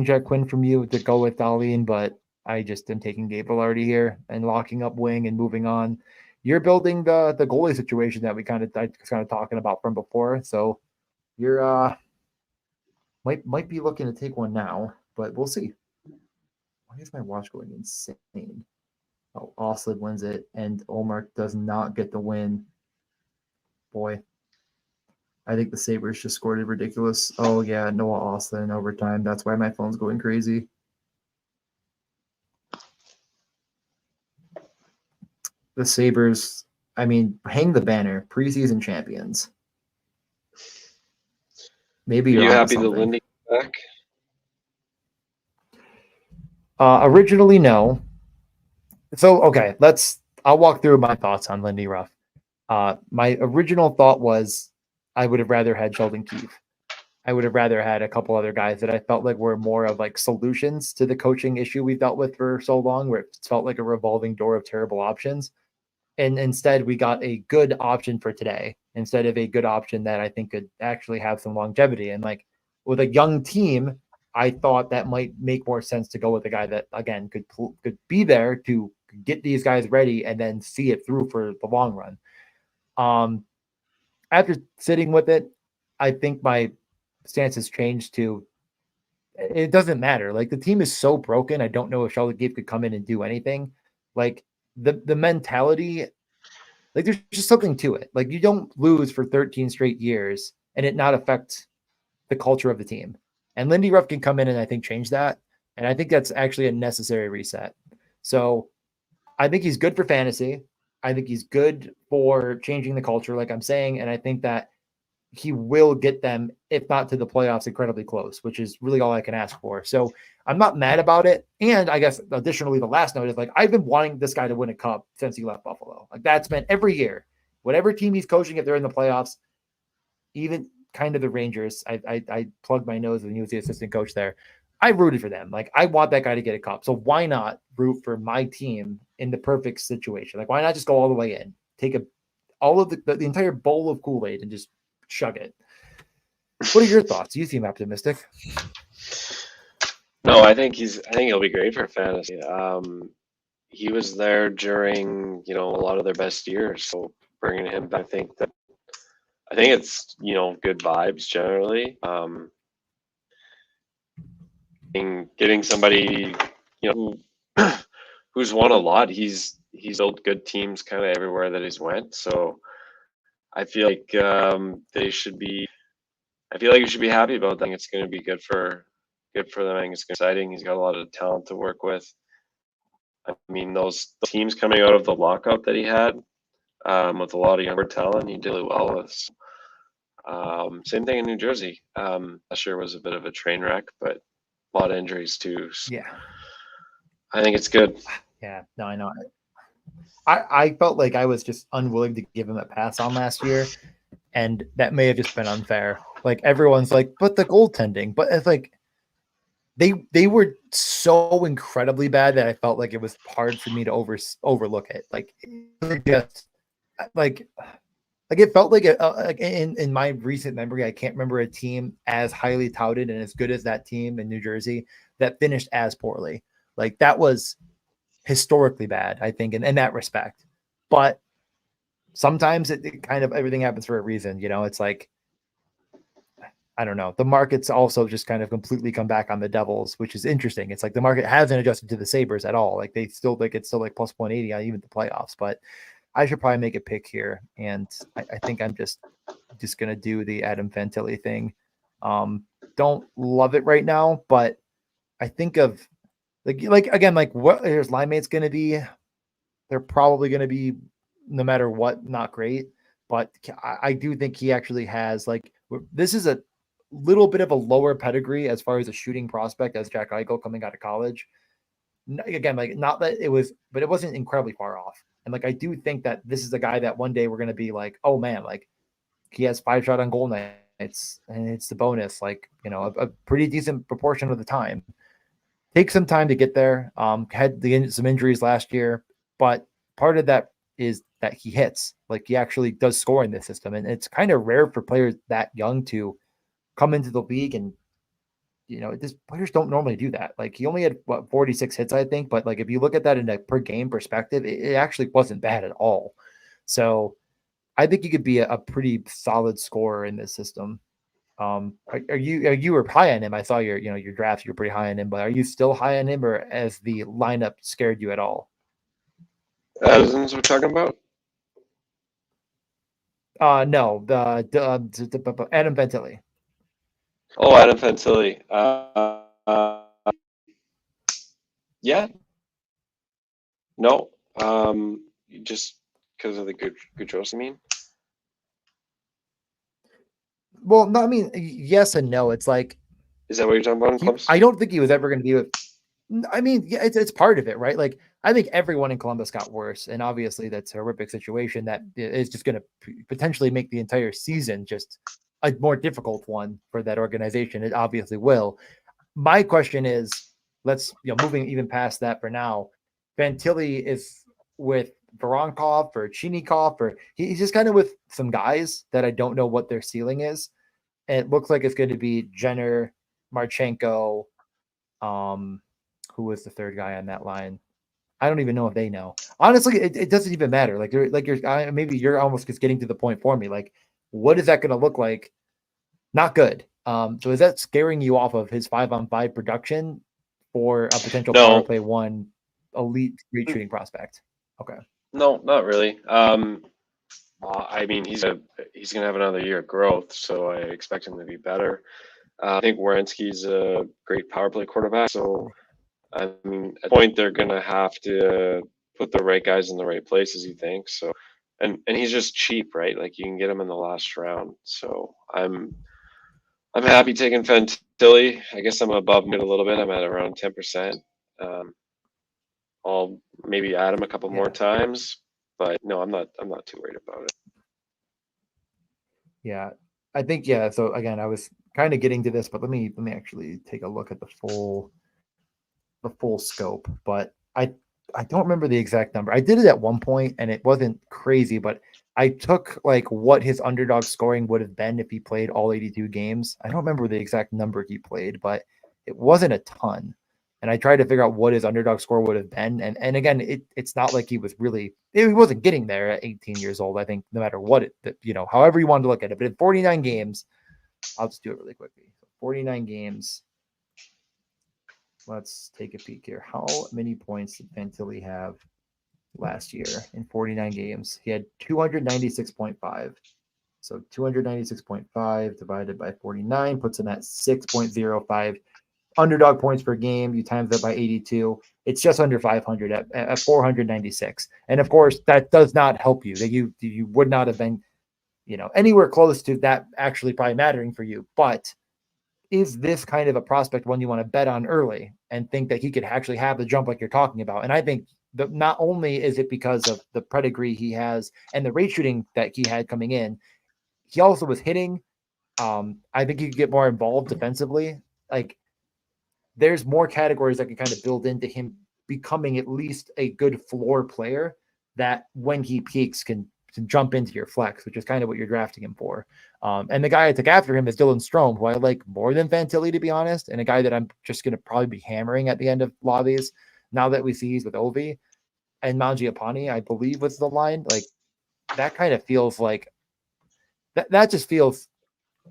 Jack Quinn from you to go with Darlene, but I just am taking Gabe Velarde here and locking up wing and moving on. You're building the goalie situation that we kind of talking about from before, so you're might be looking to take one now, but we'll see. Why is my watch going insane? Oh, Oslid wins it, and Omar does not get the win. Boy. I think the Sabres just scored a ridiculous. Oh yeah, Noah Austin in overtime. That's why my phone's going crazy. The Sabres, I mean, hang the banner, preseason champions. Maybe Are you're you onto happy that something. Lindy back? Originally, no. So okay, I'll walk through my thoughts on Lindy Ruff. My original thought was I would have rather had Sheldon Keefe. I would have rather had a couple other guys that I felt like were more of like solutions to the coaching issue we've dealt with for so long, where it felt like a revolving door of terrible options. And instead, we got a good option for today instead of a good option that I think could actually have some longevity. And like with a young team, I thought that might make more sense to go with a guy that again could be there to get these guys ready and then see it through for the long run. Um, After sitting with it, I think my stance has changed to it doesn't matter. Like the team is so broken. I don't know if Sheldon Keefe could come in and do anything. Like the mentality, like there's just something to it. Like you don't lose for 13 straight years and it not affect the culture of the team. And Lindy Ruff can come in and I think change that. And I think that's actually a necessary reset. So I think he's good for fantasy. I think he's good for changing the culture, like I'm saying. And I think that he will get them, if not to the playoffs, incredibly close, which is really all I can ask for. So I'm not mad about it. And I guess additionally, the last note is like I've been wanting this guy to win a cup since he left Buffalo. Like that's been every year. Whatever team he's coaching, if they're in the playoffs, even kind of the Rangers, I plugged my nose when he was the assistant coach there. I rooted for them. Like I want that guy to get a cup. So why not root for my team in the perfect situation? Like why not just go all the way in, take all of the entire bowl of Kool-Aid and just chug it. What are your thoughts? You seem optimistic. No, I think he'll be great for fantasy. He was there during, a lot of their best years. So bringing him back, I think it's, good vibes generally. Getting somebody, who's won a lot. He's built good teams kind of everywhere that he's went. So I feel like they should be. I feel like you should be happy about that. I think it's going to be good for them. I think it's exciting. He's got a lot of talent to work with. I mean, those teams coming out of the lockout that he had, with a lot of younger talent, he did really well with. Same thing in New Jersey. Last year was a bit of a train wreck, but a lot of injuries too. So Yeah. I think it's good. Yeah. No, I know. I felt like I was just unwilling to give him a pass on last year. And that may have just been unfair. Like everyone's like, but the goaltending, but it's like they were so incredibly bad that I felt like it was hard for me to overlook it. Like it just like it felt like in my recent memory, I can't remember a team as highly touted and as good as that team in New Jersey that finished as poorly. Like that was historically bad, I think, in that respect. But sometimes it kind of everything happens for a reason. It's like I don't know. The market's also just kind of completely come back on the Devils, which is interesting. It's like the market hasn't adjusted to the Sabres at all. Like it's still like plus 180 on even the playoffs. But I should probably make a pick here, and I think I'm just gonna do the Adam Fantilli thing. Don't love it right now, but I think of like again, like what his line mate's gonna be. They're probably gonna be no matter what, not great. But I do think he actually has like this is a little bit of a lower pedigree as far as a shooting prospect as Jack Eichel coming out of college. Again, like not that it was, but it wasn't incredibly far off. And like I do think that this is a guy that one day we're going to be like, oh man, like he has 5 shot on goal nights, and it's the bonus, like a pretty decent proportion of the time. Take some time to get there. Had some injuries last year, but part of that is that he hits. Like he actually does score in this system, and it's kind of rare for players that young to come into the league and this players don't normally do that. Like he only had 46 hits, I think, but like if you look at that in a per game perspective, it actually wasn't bad at all. So I think he could be a pretty solid scorer in this system. You were high on him? I saw your draft. You're pretty high on him, but are you still high on him, or has the lineup scared you at all? That's what we're talking about. No, Adam Bentilli. Oh, Adam Fantilli. Yeah, no. Just because of the Goudreau, I mean. Well, no, I mean, yes and no. It's like Is that what you're talking about in I Columbus? don't think he was ever going to be with. I mean, yeah, it's part of it, right? Like, I think everyone in Columbus got worse, and obviously that's a horrific situation that is just going to potentially make the entire season just a more difficult one for that organization. It obviously will. My question is, let's moving even past that for now. Fantilli is with Voronkov or Chinikov, or he's just kind of with some guys that I don't know what their ceiling is. And it looks like it's going to be Jenner, Marchenko, um, who was the third guy on that line? I don't even know if they know. Honestly, it doesn't even matter. Maybe you're almost just getting to the point for me. Like, what is that going to look like? Not good. So is that scaring you off of his 5-on-5 production for a potential power No, play one elite great shooting prospect? Okay. no, not really. I mean, he's gonna have another year of growth, so I expect him to be better. I think Werenski's a great power play quarterback, so I mean, at the point they're gonna have to put the right guys in the right places. You think so? And he's just cheap, right? Like you can get him in the last round. So I'm happy taking Fantilli. I guess I'm above mid a little bit. I'm at around 10%. Um, I'll maybe add him a couple more Yeah. times, but no, I'm not too worried about it. Yeah. I think, yeah. So again, I was kind of getting to this, but let me actually take a look at the full scope. But I don't remember the exact number. I did it at one point and it wasn't crazy, but I took like what his underdog scoring would have been if he played all 82 games. I don't remember the exact number he played, but it wasn't a ton. And I tried to figure out what his underdog score would have been. And again, it's not like he wasn't getting there at 18 years old. I think no matter what however you wanted to look at it. But in 49 games, I'll just do it really quickly. 49 games. Let's take a peek here. How many points did Fantilli have last year in 49 games? He had 296.5. So 296.5 divided by 49 puts him at 6.05 underdog points per game. You times that by 82. It's just under 500 at 496. And of course, that does not help you. That you would not have been, anywhere close to that actually probably mattering for you. But is this kind of a prospect one you want to bet on early and think that he could actually have the jump like you're talking about? And I think that not only is it because of the pedigree he has and the rate shooting that he had coming in, he also was hitting. I think he could get more involved defensively. Like there's more categories that can kind of build into him becoming at least a good floor player that when he peaks can jump into your flex, which is kind of what you're drafting him for. And the guy I took after him is Dylan Strome, who I like more than Fantilli, to be honest, and a guy that I'm just going to probably be hammering at the end of lobbies now that we see he's with Ovi and Mangiapane, I believe was the line. Like that kind of feels like that just feels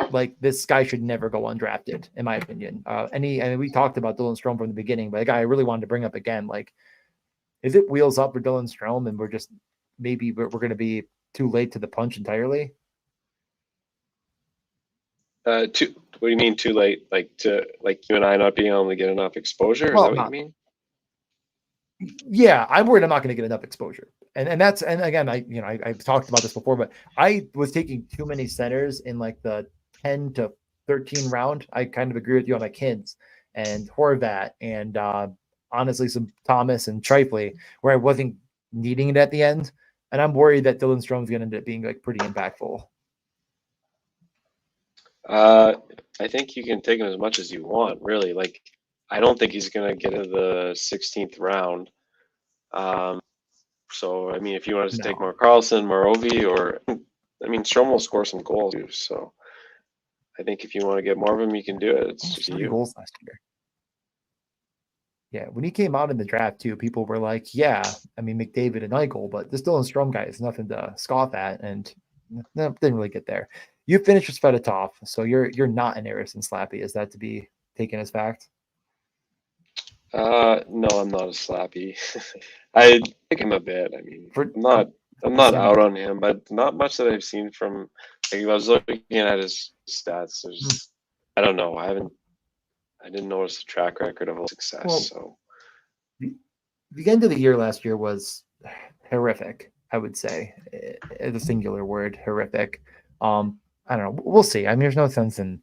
like this guy should never go undrafted, in my opinion. I mean, we talked about Dylan Strome from the beginning, but a guy I really wanted to bring up again, like, is it wheels up for Dylan Strome and we're going to be too late to the punch entirely? What do you mean too late? Like you and I not being able to get enough exposure? Is that Well, what you not, mean? yeah, I'm worried I'm not going to get enough exposure. And again, I've talked about this before, but I was taking too many centers in like the 10 to 13 round. I kind of agree with you on like Hintz and Horvat and honestly some Thomas and Trifley where I wasn't needing it at the end. And I'm worried that Dylan Strome's going to end up being like pretty impactful. I think you can take him as much as you want, really. Like, I don't think he's going to get to the 16th round. So, I mean, if you want to take No, more Carlson, more Ovi, or I mean, Strom will score some goals too. So, I think if you want to get more of him, you can do it. It's almost just 30 you. goals last year. Yeah, when he came out in the draft too, people were like, "Yeah, I mean McDavid and Eichel, but this Dylan Strome guy is nothing to scoff at," and no, didn't really get there. You finished with Fedotov, so you're not an Harrison Slappy. Is that to be taken as fact? No, I'm not a slappy. I think I'm a bit. I mean, For I'm not. I'm Just not saying. out on him, but not much that I've seen from. Like, I was looking at his stats. Hmm. There's, I don't know. I didn't notice a track record of success. Well, So the end of the year last year was horrific. I would say, the singular word, horrific. I don't know. We'll see. I mean, there's no sense in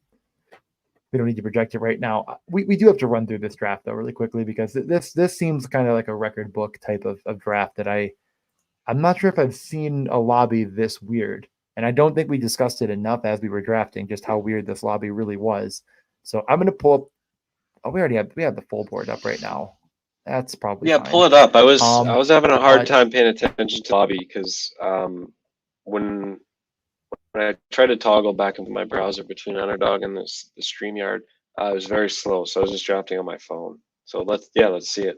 we don't need to project it right now. We do have to run through this draft though really quickly because this seems kind of like a record book type of draft that I'm not sure if I've seen a lobby this weird. And I don't think we discussed it enough as we were drafting, just how weird this lobby really was. So I'm gonna pull up. Oh, we have the full board up right now. That's probably yeah, pull fine. it up. I Um, was having a hard but time paying attention to lobby because when when I tried to toggle back into my browser between Underdog and the StreamYard, it was very slow. So I was just drafting on my phone. So let's see it.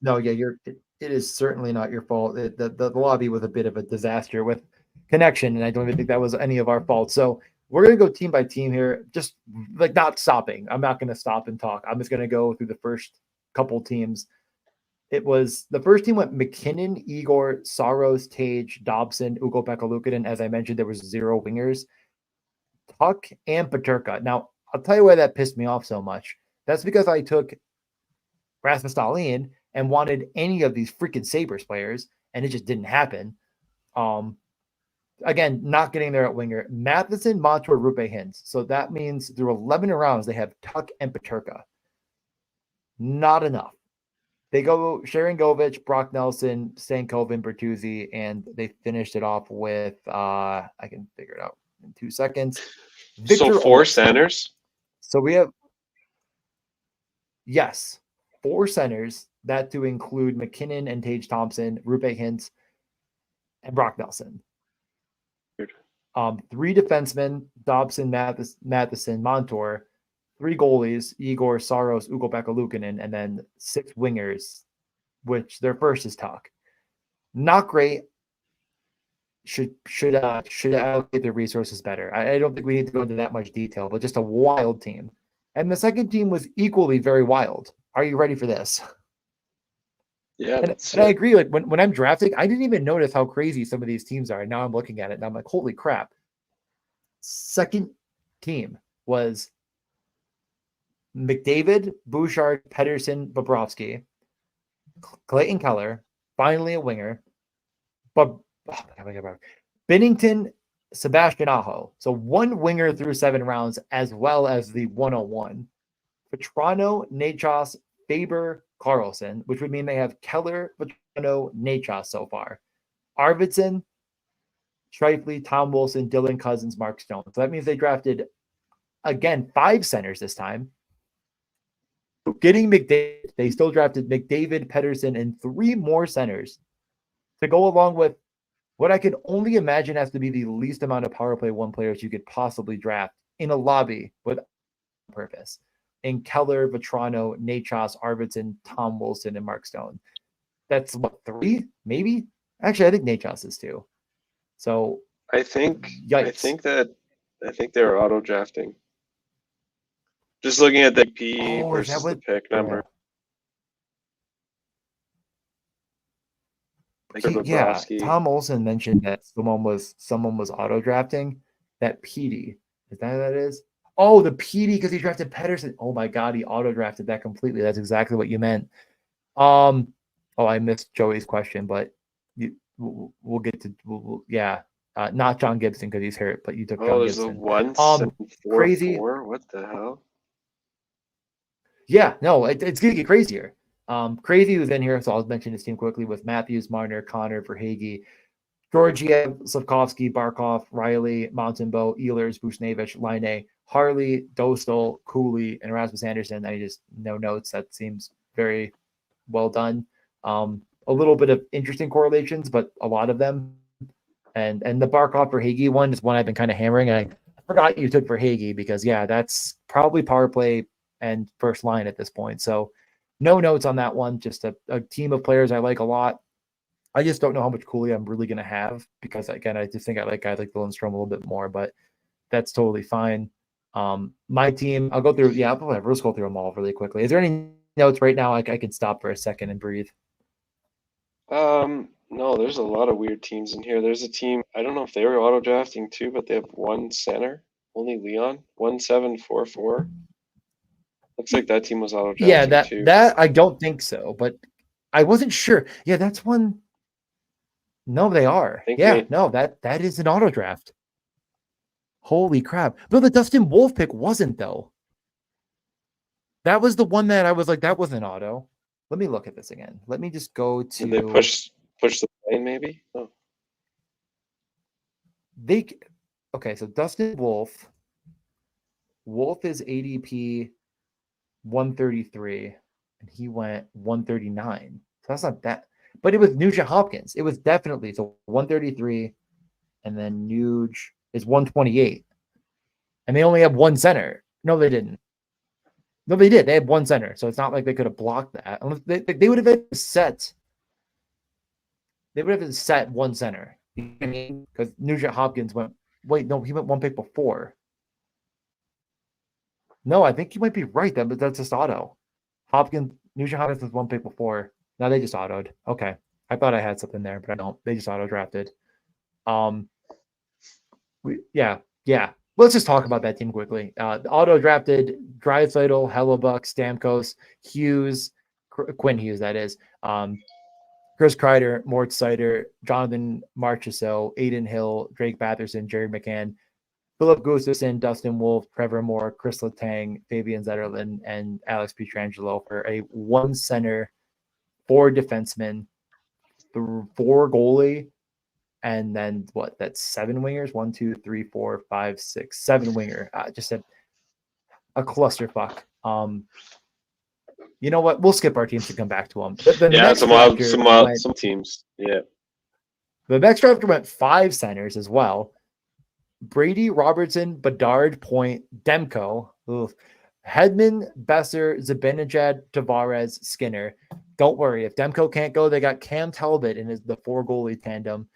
no, yeah, it is certainly not your fault. The lobby was a bit of a disaster with connection, and I don't even think that was any of our fault. So we're gonna go team by team here, just like not stopping. I'm not gonna stop and talk. I'm just gonna go through the first couple teams. It was the first team went McKinnon, Igor, Saros, Tage, Dobson, Ugo Bekalukanen. As I mentioned, there was 0 wingers, Tuck, and Paterka. Now I'll tell you why that pissed me off so much. That's because I took Rasmus Dahlin and wanted any of these freaking Sabres players, and it just didn't happen. Um, again, not getting there at winger. Matheson, Montour, Rupe Hintz. So that means through 11 rounds, they have Tuck and Paterka. Not enough. They go Sharon Govich, Brock Nelson, Stankoven, Bertuzzi, and they finished it off with, I can figure it out in 2 seconds, So Victor four Olofsson. centers. So we have, yes, 4 centers, that to include McKinnon and Tage Thompson, Rupe Hintz, and Brock Nelson. 3 defensemen, Dobson, Matheson, Montour, 3 goalies, Igor, Saros, Ugo Bekalukanen, and then 6 wingers, which their first is Tuck. Not great. Should allocate their resources better. I don't think we need to go into that much detail, but just a wild team. And the second team was equally very wild. Are you ready for this? Yeah, And let's see I it. agree. Like when I'm drafting, I didn't even notice how crazy some of these teams are. And now I'm looking at it and I'm like, holy crap. Second team was McDavid, Bouchard, Pedersen, Bobrovsky, Clayton Keller, finally a winger, but Binnington, Sebastian Aho. So 1 winger through 7 rounds, as well as the 101. Petrano, Nachos, Faber, Carlson, which would mean they have Keller, Petrano, Nachos so far. Arvidsson, Shifley, Tom Wilson, Dylan Cousins, Mark Stone. So that means they drafted, again, 5 centers this time. Getting McDavid, they still drafted McDavid, Pedersen, and 3 more centers to go along with what I can only imagine has to be the least amount of power play 1 players you could possibly draft in a lobby with purpose. In Keller, Vetrano, Nachos, Arvidsson, Tom Wilson, and Mark Stone. That's what, 3? Maybe? Actually, I think Nachos is 2. So I think yikes. I think they're auto drafting. Just looking at the P Oh, is that versus the what? pick Yeah. number. Like for Yeah, Bobrovsky. Tom Olson mentioned that someone was auto drafting that PD. Is that who that is? Oh, the PD because he drafted Pedersen. Oh my god, he auto drafted that completely. That's exactly what you meant. Oh, I missed Joey's question, but we'll get to yeah, not John Gibson because he's hurt, but you took Oh, John there's a Gibson. once and Um, four crazy. four. What the hell? Yeah, no, it's gonna get crazier. Crazy was in here, so I'll mention his team quickly with Matthews, Marner, Connor, Verhage, Georgiev, Slavkovsky, Barkov, Riley, Montembeau, Ehlers, Bushnevich, Line, Harley, Dostal, Cooley, and Rasmus Anderson. I just no notes. That seems very well done. A little bit of interesting correlations, but a lot of them. And the Barkov Verhage one is one I've been kind of hammering. And I forgot you took Verhage because yeah, that's probably power play and first line at this point. So no notes on that one. Just a team of players I like a lot. I just don't know how much Cooley I'm really going to have because, again, I just think I like guys like Lindstrom a little bit more, but that's totally fine. My team, I'll go through, yeah, whatever. Let's go through them all really quickly. Is there any notes right now I can stop for a second and breathe? No, there's a lot of weird teams in here. There's a team, I don't know if they were auto drafting too, but they have one center, only Leon, 1744. Looks like that team was auto Yeah, drafting that too. that I don't think so, but I wasn't sure. Yeah, that's one. No, they I are. think Yeah, me. no, that is an auto draft. Holy crap. No, the Dustin Wolf pick wasn't though. That was the one that I was like, that wasn't auto. Let me look at this again. Let me just go Did they to push the plane maybe? Oh, they okay, so Dustin Wolf. Wolf is ADP 133, and he went 139. So that's not that, but it was Nugent Hopkins. It was definitely so 133, and then Nuge is 128. And they only have one center. No, they didn't. No, they did. They had one center, so it's not like they could have blocked that. They would have had set. They would have set one center. You know what I mean? Because Nugent Hopkins went. Wait, no, he went one pick before. No, I think you might be right. But that's just auto. Nugent Hopkins was one pick before. Now they just autoed. Okay, I thought I had something there, but I don't. They just auto drafted. Um, yeah. Let's just talk about that team quickly. Auto drafted Draisaitl, Hellebuck, Stamkos, Hughes, Quinn Hughes, that is. Chris Kreider, Mort Sider, Jonathan Marchessault, Aiden Hill, Drake Batherson, Jared McCann, Philip Gustafson, Dustin Wolf, Trevor Moore, Chris Letang, Fabian Zetterlund, and Alex Pietrangelo for a one center, four defensemen, four goalie, and then what? That's seven wingers. 1, 2, 3, 4, 5, 6, 7 winger. Just a clusterfuck. You know what? We'll skip our teams to come back to them. The yeah, next drafter went. some teams. Yeah, The next drafter went 5 centers as well. Brady, Robertson, Bedard, Point, Demko, Hedman, Besser, Zibanejad, Tavares, Skinner. Don't worry. If Demko can't go, they got Cam Talbot in the 4 goalie tandem.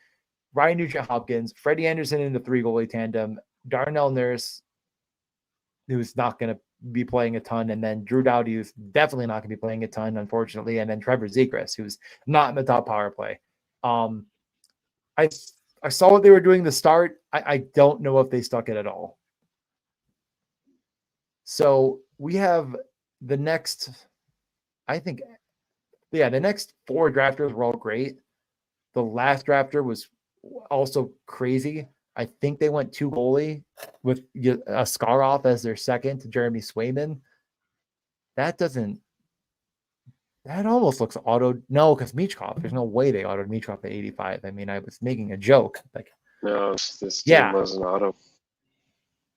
Ryan Nugent Hopkins, Freddie Anderson in the 3 goalie tandem, Darnell Nurse, who's not going to be playing a ton, and then Drew Doughty, who's definitely not going to be playing a ton, unfortunately, and then Trevor Zegras, who's not in the top power play. I I saw what they were doing to start. I don't know if they stuck it at all. So we have the next, I think, the next 4 drafters were all great. The last drafter was also crazy. I think they went 2 goalie with a Skarov as their second to Jeremy Swayman. That almost looks auto. No, because Michkov, there's no way they autoed Michkov at 85. I mean, I was making a joke. Like, no, this team yeah, was an auto.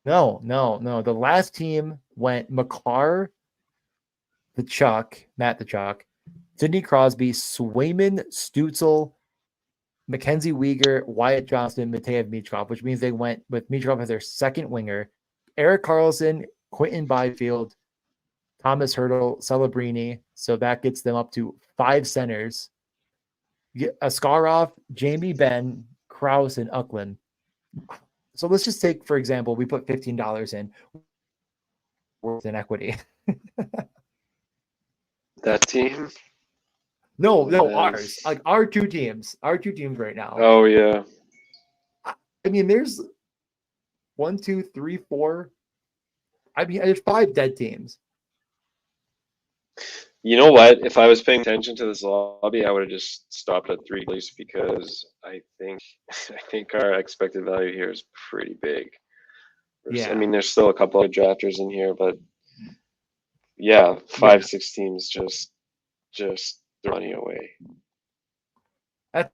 no. The last team went McCarr, Matt the Chuck, Sidney Crosby, Swayman, Stutzel, Mackenzie Weegar, Wyatt Johnston, Mateev Michkov, which means they went with Michkov as their second winger. Eric Carlson, Quentin Byfield, Thomas Hurdle, Celebrini. So that gets them up to 5 centers. Askarov, Jamie Benn, Krause, and Uckland. So let's just take, for example, we put $15 in worth in equity. That team. No, ours. Like our two teams right now. Oh yeah. I mean, there's 1, 2, 3, 4. I mean, there's 5 dead teams. You know what? If I was paying attention to this lobby, I would have just stopped at 3 goalies because I think I think our expected value here is pretty big. I mean, there's still a couple of drafters in here, but yeah, 5-6 teams just throw money away. That's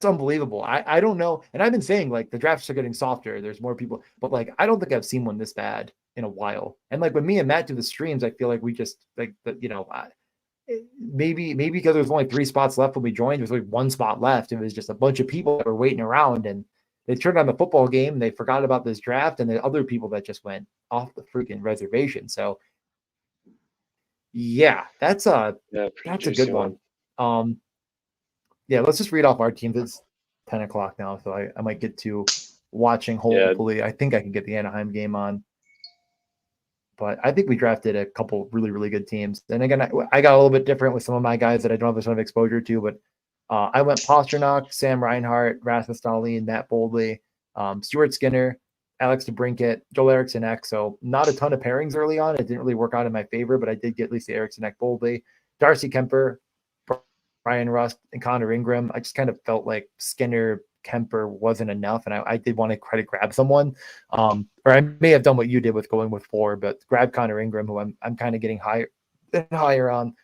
unbelievable. I don't know. And I've been saying like the drafts are getting softer. There's more people, but like I don't think I've seen one this bad in a while. And like when me and Matt do the streams, I feel like we just like maybe because there's only 3 spots left when we joined. There's like 1 spot left. It was just a bunch of people that were waiting around, and they turned on the football game. And they forgot about this draft, and the other people that just went off the freaking reservation. So yeah, that's a good one. Yeah, let's just read off our teams. It's 10 o'clock now, so I might get to watching. Hopefully, I think I can get the Anaheim game on. But I think we drafted a couple really, really good teams. And again, I got a little bit different with some of my guys that I don't have a ton of exposure to, but I went Pasternak, Sam Reinhart, Rasmus Dahlin, Matt Boldly, Stuart Skinner, Alex DeBrincat, Joel Eriksson Ek. So not a ton of pairings early on. It didn't really work out in my favor, but I did get at least the Eriksson Ek Boldly, Darcy Kemper, Brian Rust, and Connor Ingram. I just kind of felt like Skinner, Kemper wasn't enough, and I did want to credit grab someone. Or I may have done what you did with going with 4, but grab Connor Ingram, who I'm kind of getting higher on.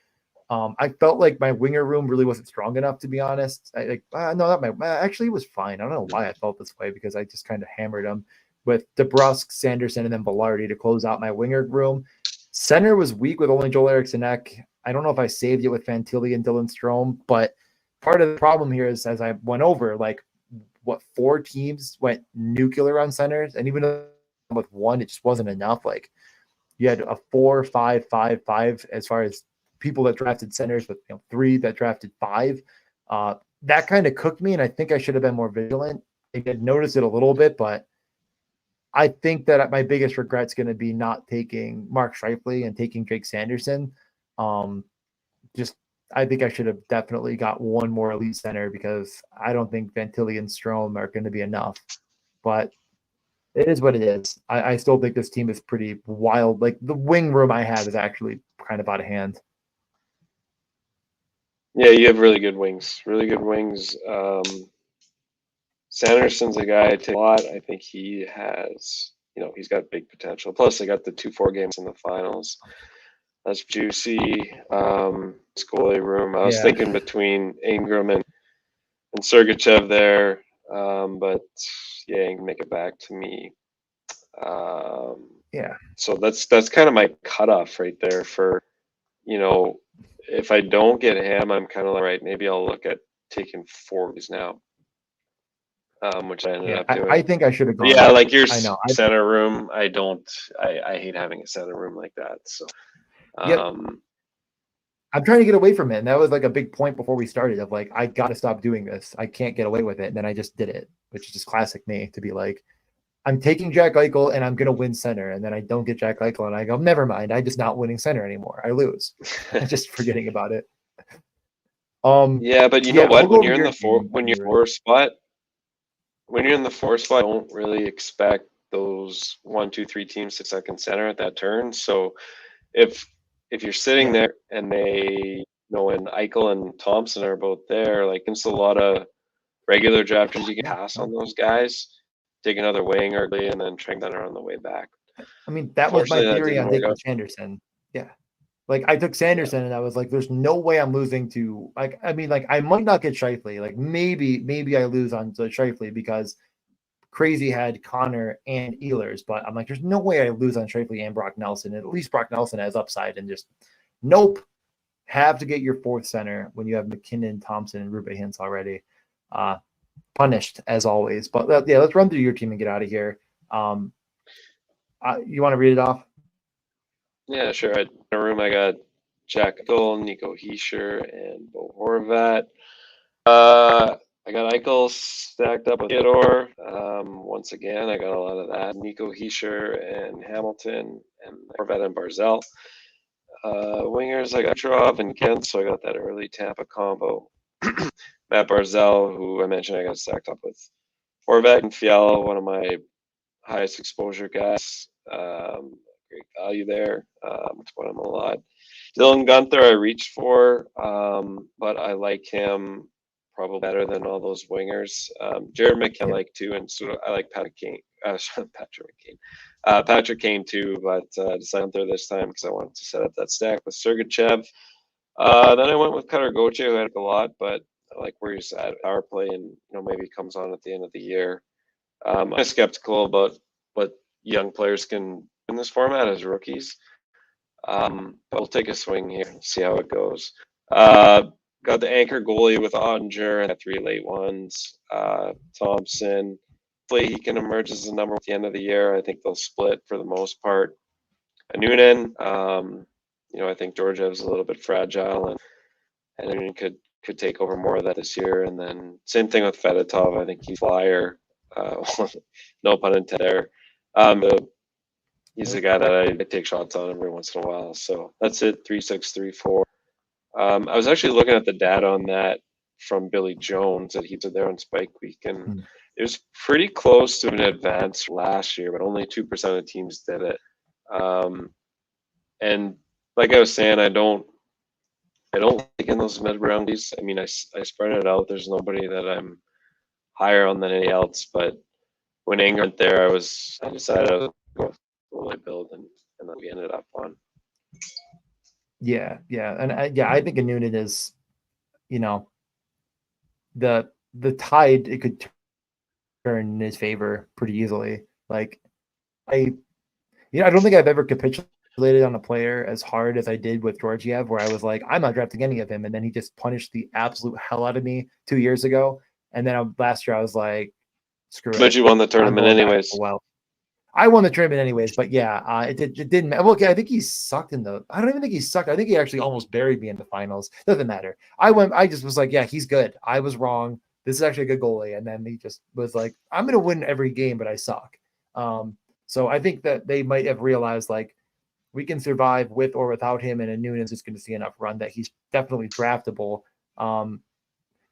I felt like my winger room really wasn't strong enough, to be honest. No, that might actually it was fine. I don't know why I felt this way because I just kind of hammered them with DeBrusque, Sanderson, and then Velarde to close out my winger room. Center was weak with only Joel Eriksson Ek. I don't know if I saved it with Fantilli and Dylan Strome, but part of the problem here is as I went over, like what 4 teams went nuclear on centers, and even with 1, it just wasn't enough. Like you had a 4-5-5-5 as far as people that drafted centers, with 3 that drafted 5. That kind of cooked me, and I think I should have been more vigilant. I did notice it a little bit, but I think that my biggest regret is going to be not taking Mark Scheifele and taking Jake Sanderson. Just I think I should have definitely got one more elite center because I don't think Fantilli and Strome are going to be enough. But it is what it is. I still think this team is pretty wild. Like the wing room I have is actually kind of out of hand. Yeah, you have really good wings. Really good wings. Sanderson's a guy I take a lot. I think he has, he's got big potential. Plus, they got the 2-4 games in the finals. That's juicy. Goalie room. I was thinking between Ingram and Sergachev there, but yeah, he can make it back to me. So that's kind of my cutoff right there for, if I don't get him, I'm kind of like, right, maybe I'll look at taking forwards now, which I ended up doing. I think I should have gone. Yeah, like your center room, I hate having a center room like that. So, I'm trying to get away from it. And that was like a big point before we started of like, I got to stop doing this. I can't get away with it. And then I just did it, which is just classic me to be like, I'm taking Jack Eichel and I'm going to win center. And then I don't get Jack Eichel and I go, never mind. I'm just not winning center anymore. I lose. I'm just forgetting about it. Yeah, but you know what? When you're in the 4 spot, don't really expect those 1, 2, 3 teams to second center at that turn. So if you're sitting there and they when Eichel and Thompson are both there, like it's a lot of regular drafters you can pass on those guys, take another wing early, and then train that on the way back. I mean, that was my theory on taking Sanderson. Yeah. Like I took Sanderson and I was like, there's no way I'm losing to I might not get Scheifele. Like maybe I lose on to Scheifele because Crazy had Connor and Ehlers, but I'm like, there's no way I lose on Scheifele and Brock Nelson. At least Brock Nelson has upside and just nope. Have to get your 4th center when you have McKinnon, Thompson, and Ruben Hintz already. Punished as always. But let's run through your team and get out of here. You want to read it off? Yeah, sure. In a room, I got Jack Eichel, Nico Hischier, and Bo Horvat. I got Eichel stacked up with Theodore. Once again, I got a lot of that. Nico Hischier and Hamilton, and Horvat and Barzell. Wingers, I got Trov and Kent, so I got that early Tampa combo. Matt Barzell, who I mentioned I got stacked up with Horvat and Fiala, one of my highest exposure guys. Great value there. To put him a lot. Dylan Gunther, I reached for, but I like him probably better than all those wingers. Jared McCann I like too, and I like Patrick Kane. Patrick Kane too, but decided Gunther this time because I wanted to set up that stack with Sergachev. Then I went with Cutter Goche, who had a lot, but I like where he's at power play, and maybe he comes on at the end of the year. I'm skeptical about what young players can in this format as rookies. But we'll take a swing here and see how it goes. Got the anchor goalie with Ottinger and 3 late ones. Thompson. Hopefully he can emerge as a number at the end of the year. I think they'll split for the most part. Noonan, I think Georgiev's a little bit fragile, and Noonan could take over more of that this year. And then same thing with Fedotov. I think he's flyer. No pun intended there. He's a guy that I take shots on every once in a while. So that's it. 3-6-3-4. I was actually looking at the data on that from Billy Jones that he did there on Spike Week, and Hmm. it was pretty close to an advance last year, but only 2% of teams did it. And like I was saying, I don't like in those mid roundies. I mean, I spread it out. There's nobody that I'm higher on than any else, but when Anger went there, I decided I was going to go with my build, and then we ended up on. Yeah, and I think a Noonan is, you know, the tide, it could turn in his favor pretty easily. Like I I don't think I've ever capitulated on a player as hard as I did with Georgiev, where I was like, I'm not drafting any of him, and then he just punished the absolute hell out of me 2 years ago. And then last year I was like, screw But it, you won the I'm tournament going back. anyways. Well, I won the tournament anyways, but yeah, it didn't matter. Well, okay, I think he sucked in the. I don't even think he sucked. I think he actually almost buried me in the finals. Doesn't matter. I just was like, yeah, he's good. I was wrong. This is actually a good goalie, and then he just was like, I'm gonna win every game, but I suck. So I think that they might have realized like we can survive with or without him, and Noonan's just going to see enough run that he's definitely draftable.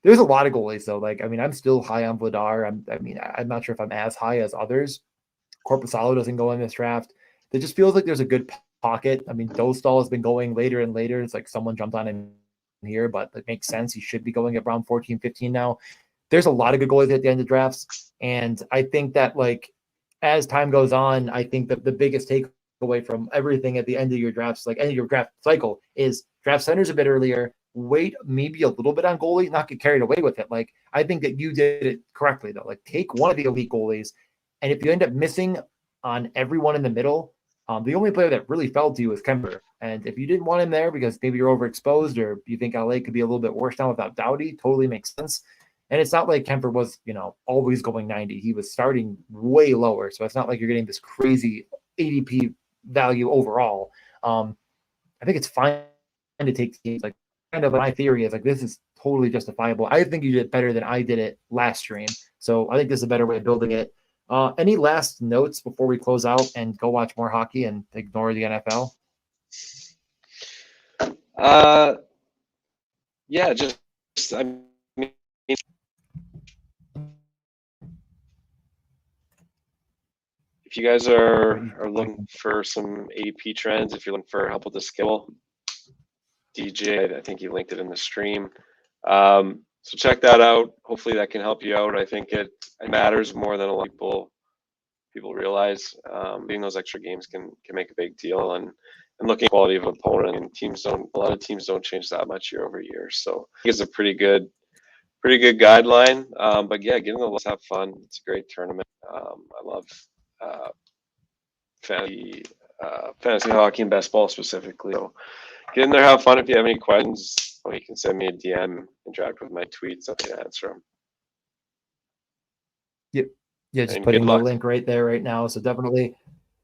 There's a lot of goalies though. Like, I mean, I'm still high on Vladar. I'm not sure if I'm as high as others. Corpusalo doesn't go in this draft. It just feels like there's a good pocket. I mean, Dostal has been going later and later. It's like someone jumped on him here, but it makes sense. He should be going at around 14, 15 now. There's a lot of good goalies at the end of drafts. And I think that, like, as time goes on, I think that the biggest takeaway from everything at the end of your drafts, like end of your draft cycle, is draft centers a bit earlier, wait maybe a little bit on goalie, not get carried away with it. Like, I think that you did it correctly, though. Like, take one of the elite goalies, and if you end up missing on everyone in the middle, the only player that really fell to you is Kemper. And if you didn't want him there because maybe you're overexposed or you think LA could be a little bit worse now without Doughty, totally makes sense. And it's not like Kemper was, always going 90. He was starting way lower. So it's not like you're getting this crazy ADP value overall. I think it's fine to take teams. Like, kind of my theory is like, this is totally justifiable. I think you did better than I did it last stream. So I think this is a better way of building it. Any last notes before we close out and go watch more hockey and ignore the NFL? Yeah, just I mean, if you guys are looking for some ADP trends, if you're looking for help with the skill, DJ, I think you linked it in the stream. So check that out. Hopefully that can help you out. I think it matters more than a lot of people realize. Being those extra games can make a big deal, and looking at quality of opponent, and a lot of teams don't change that much year over year. So I think it's a pretty good guideline. But yeah, get in the list, have fun. It's a great tournament. I love fantasy hockey and best ball specifically. So get in there, have fun. If you have any questions, you can send me a DM, interact with my tweets. I can answer them. Yep. Yeah, just and putting the link right there right now. So definitely,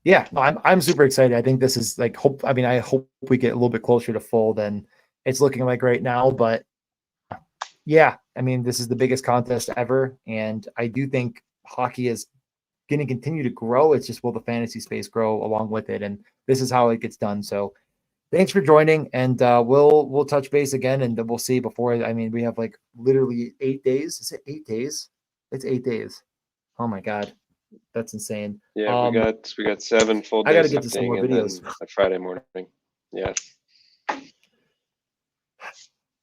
yeah, I'm super excited. I think this is like I hope we get a little bit closer to full than it's looking like right now. But yeah, I mean, this is the biggest contest ever, and I do think hockey is going to continue to grow. It's just will the fantasy space grow along with it, and this is how it gets done. So thanks for joining, and we'll touch base again, and we'll see before. I mean, we have like literally 8 days. Is it 8 days? It's 8 days. Oh my god, that's insane. Yeah, we got 7 full days. I got to get to some more videos. A Friday morning. Yeah.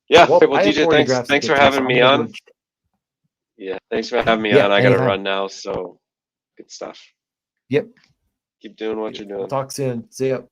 Yeah. Well, DJ, thanks for having me on. Yeah, thanks for having me on. I got to run now, so good stuff. Yep. Keep doing what you're doing. Talk soon. See ya.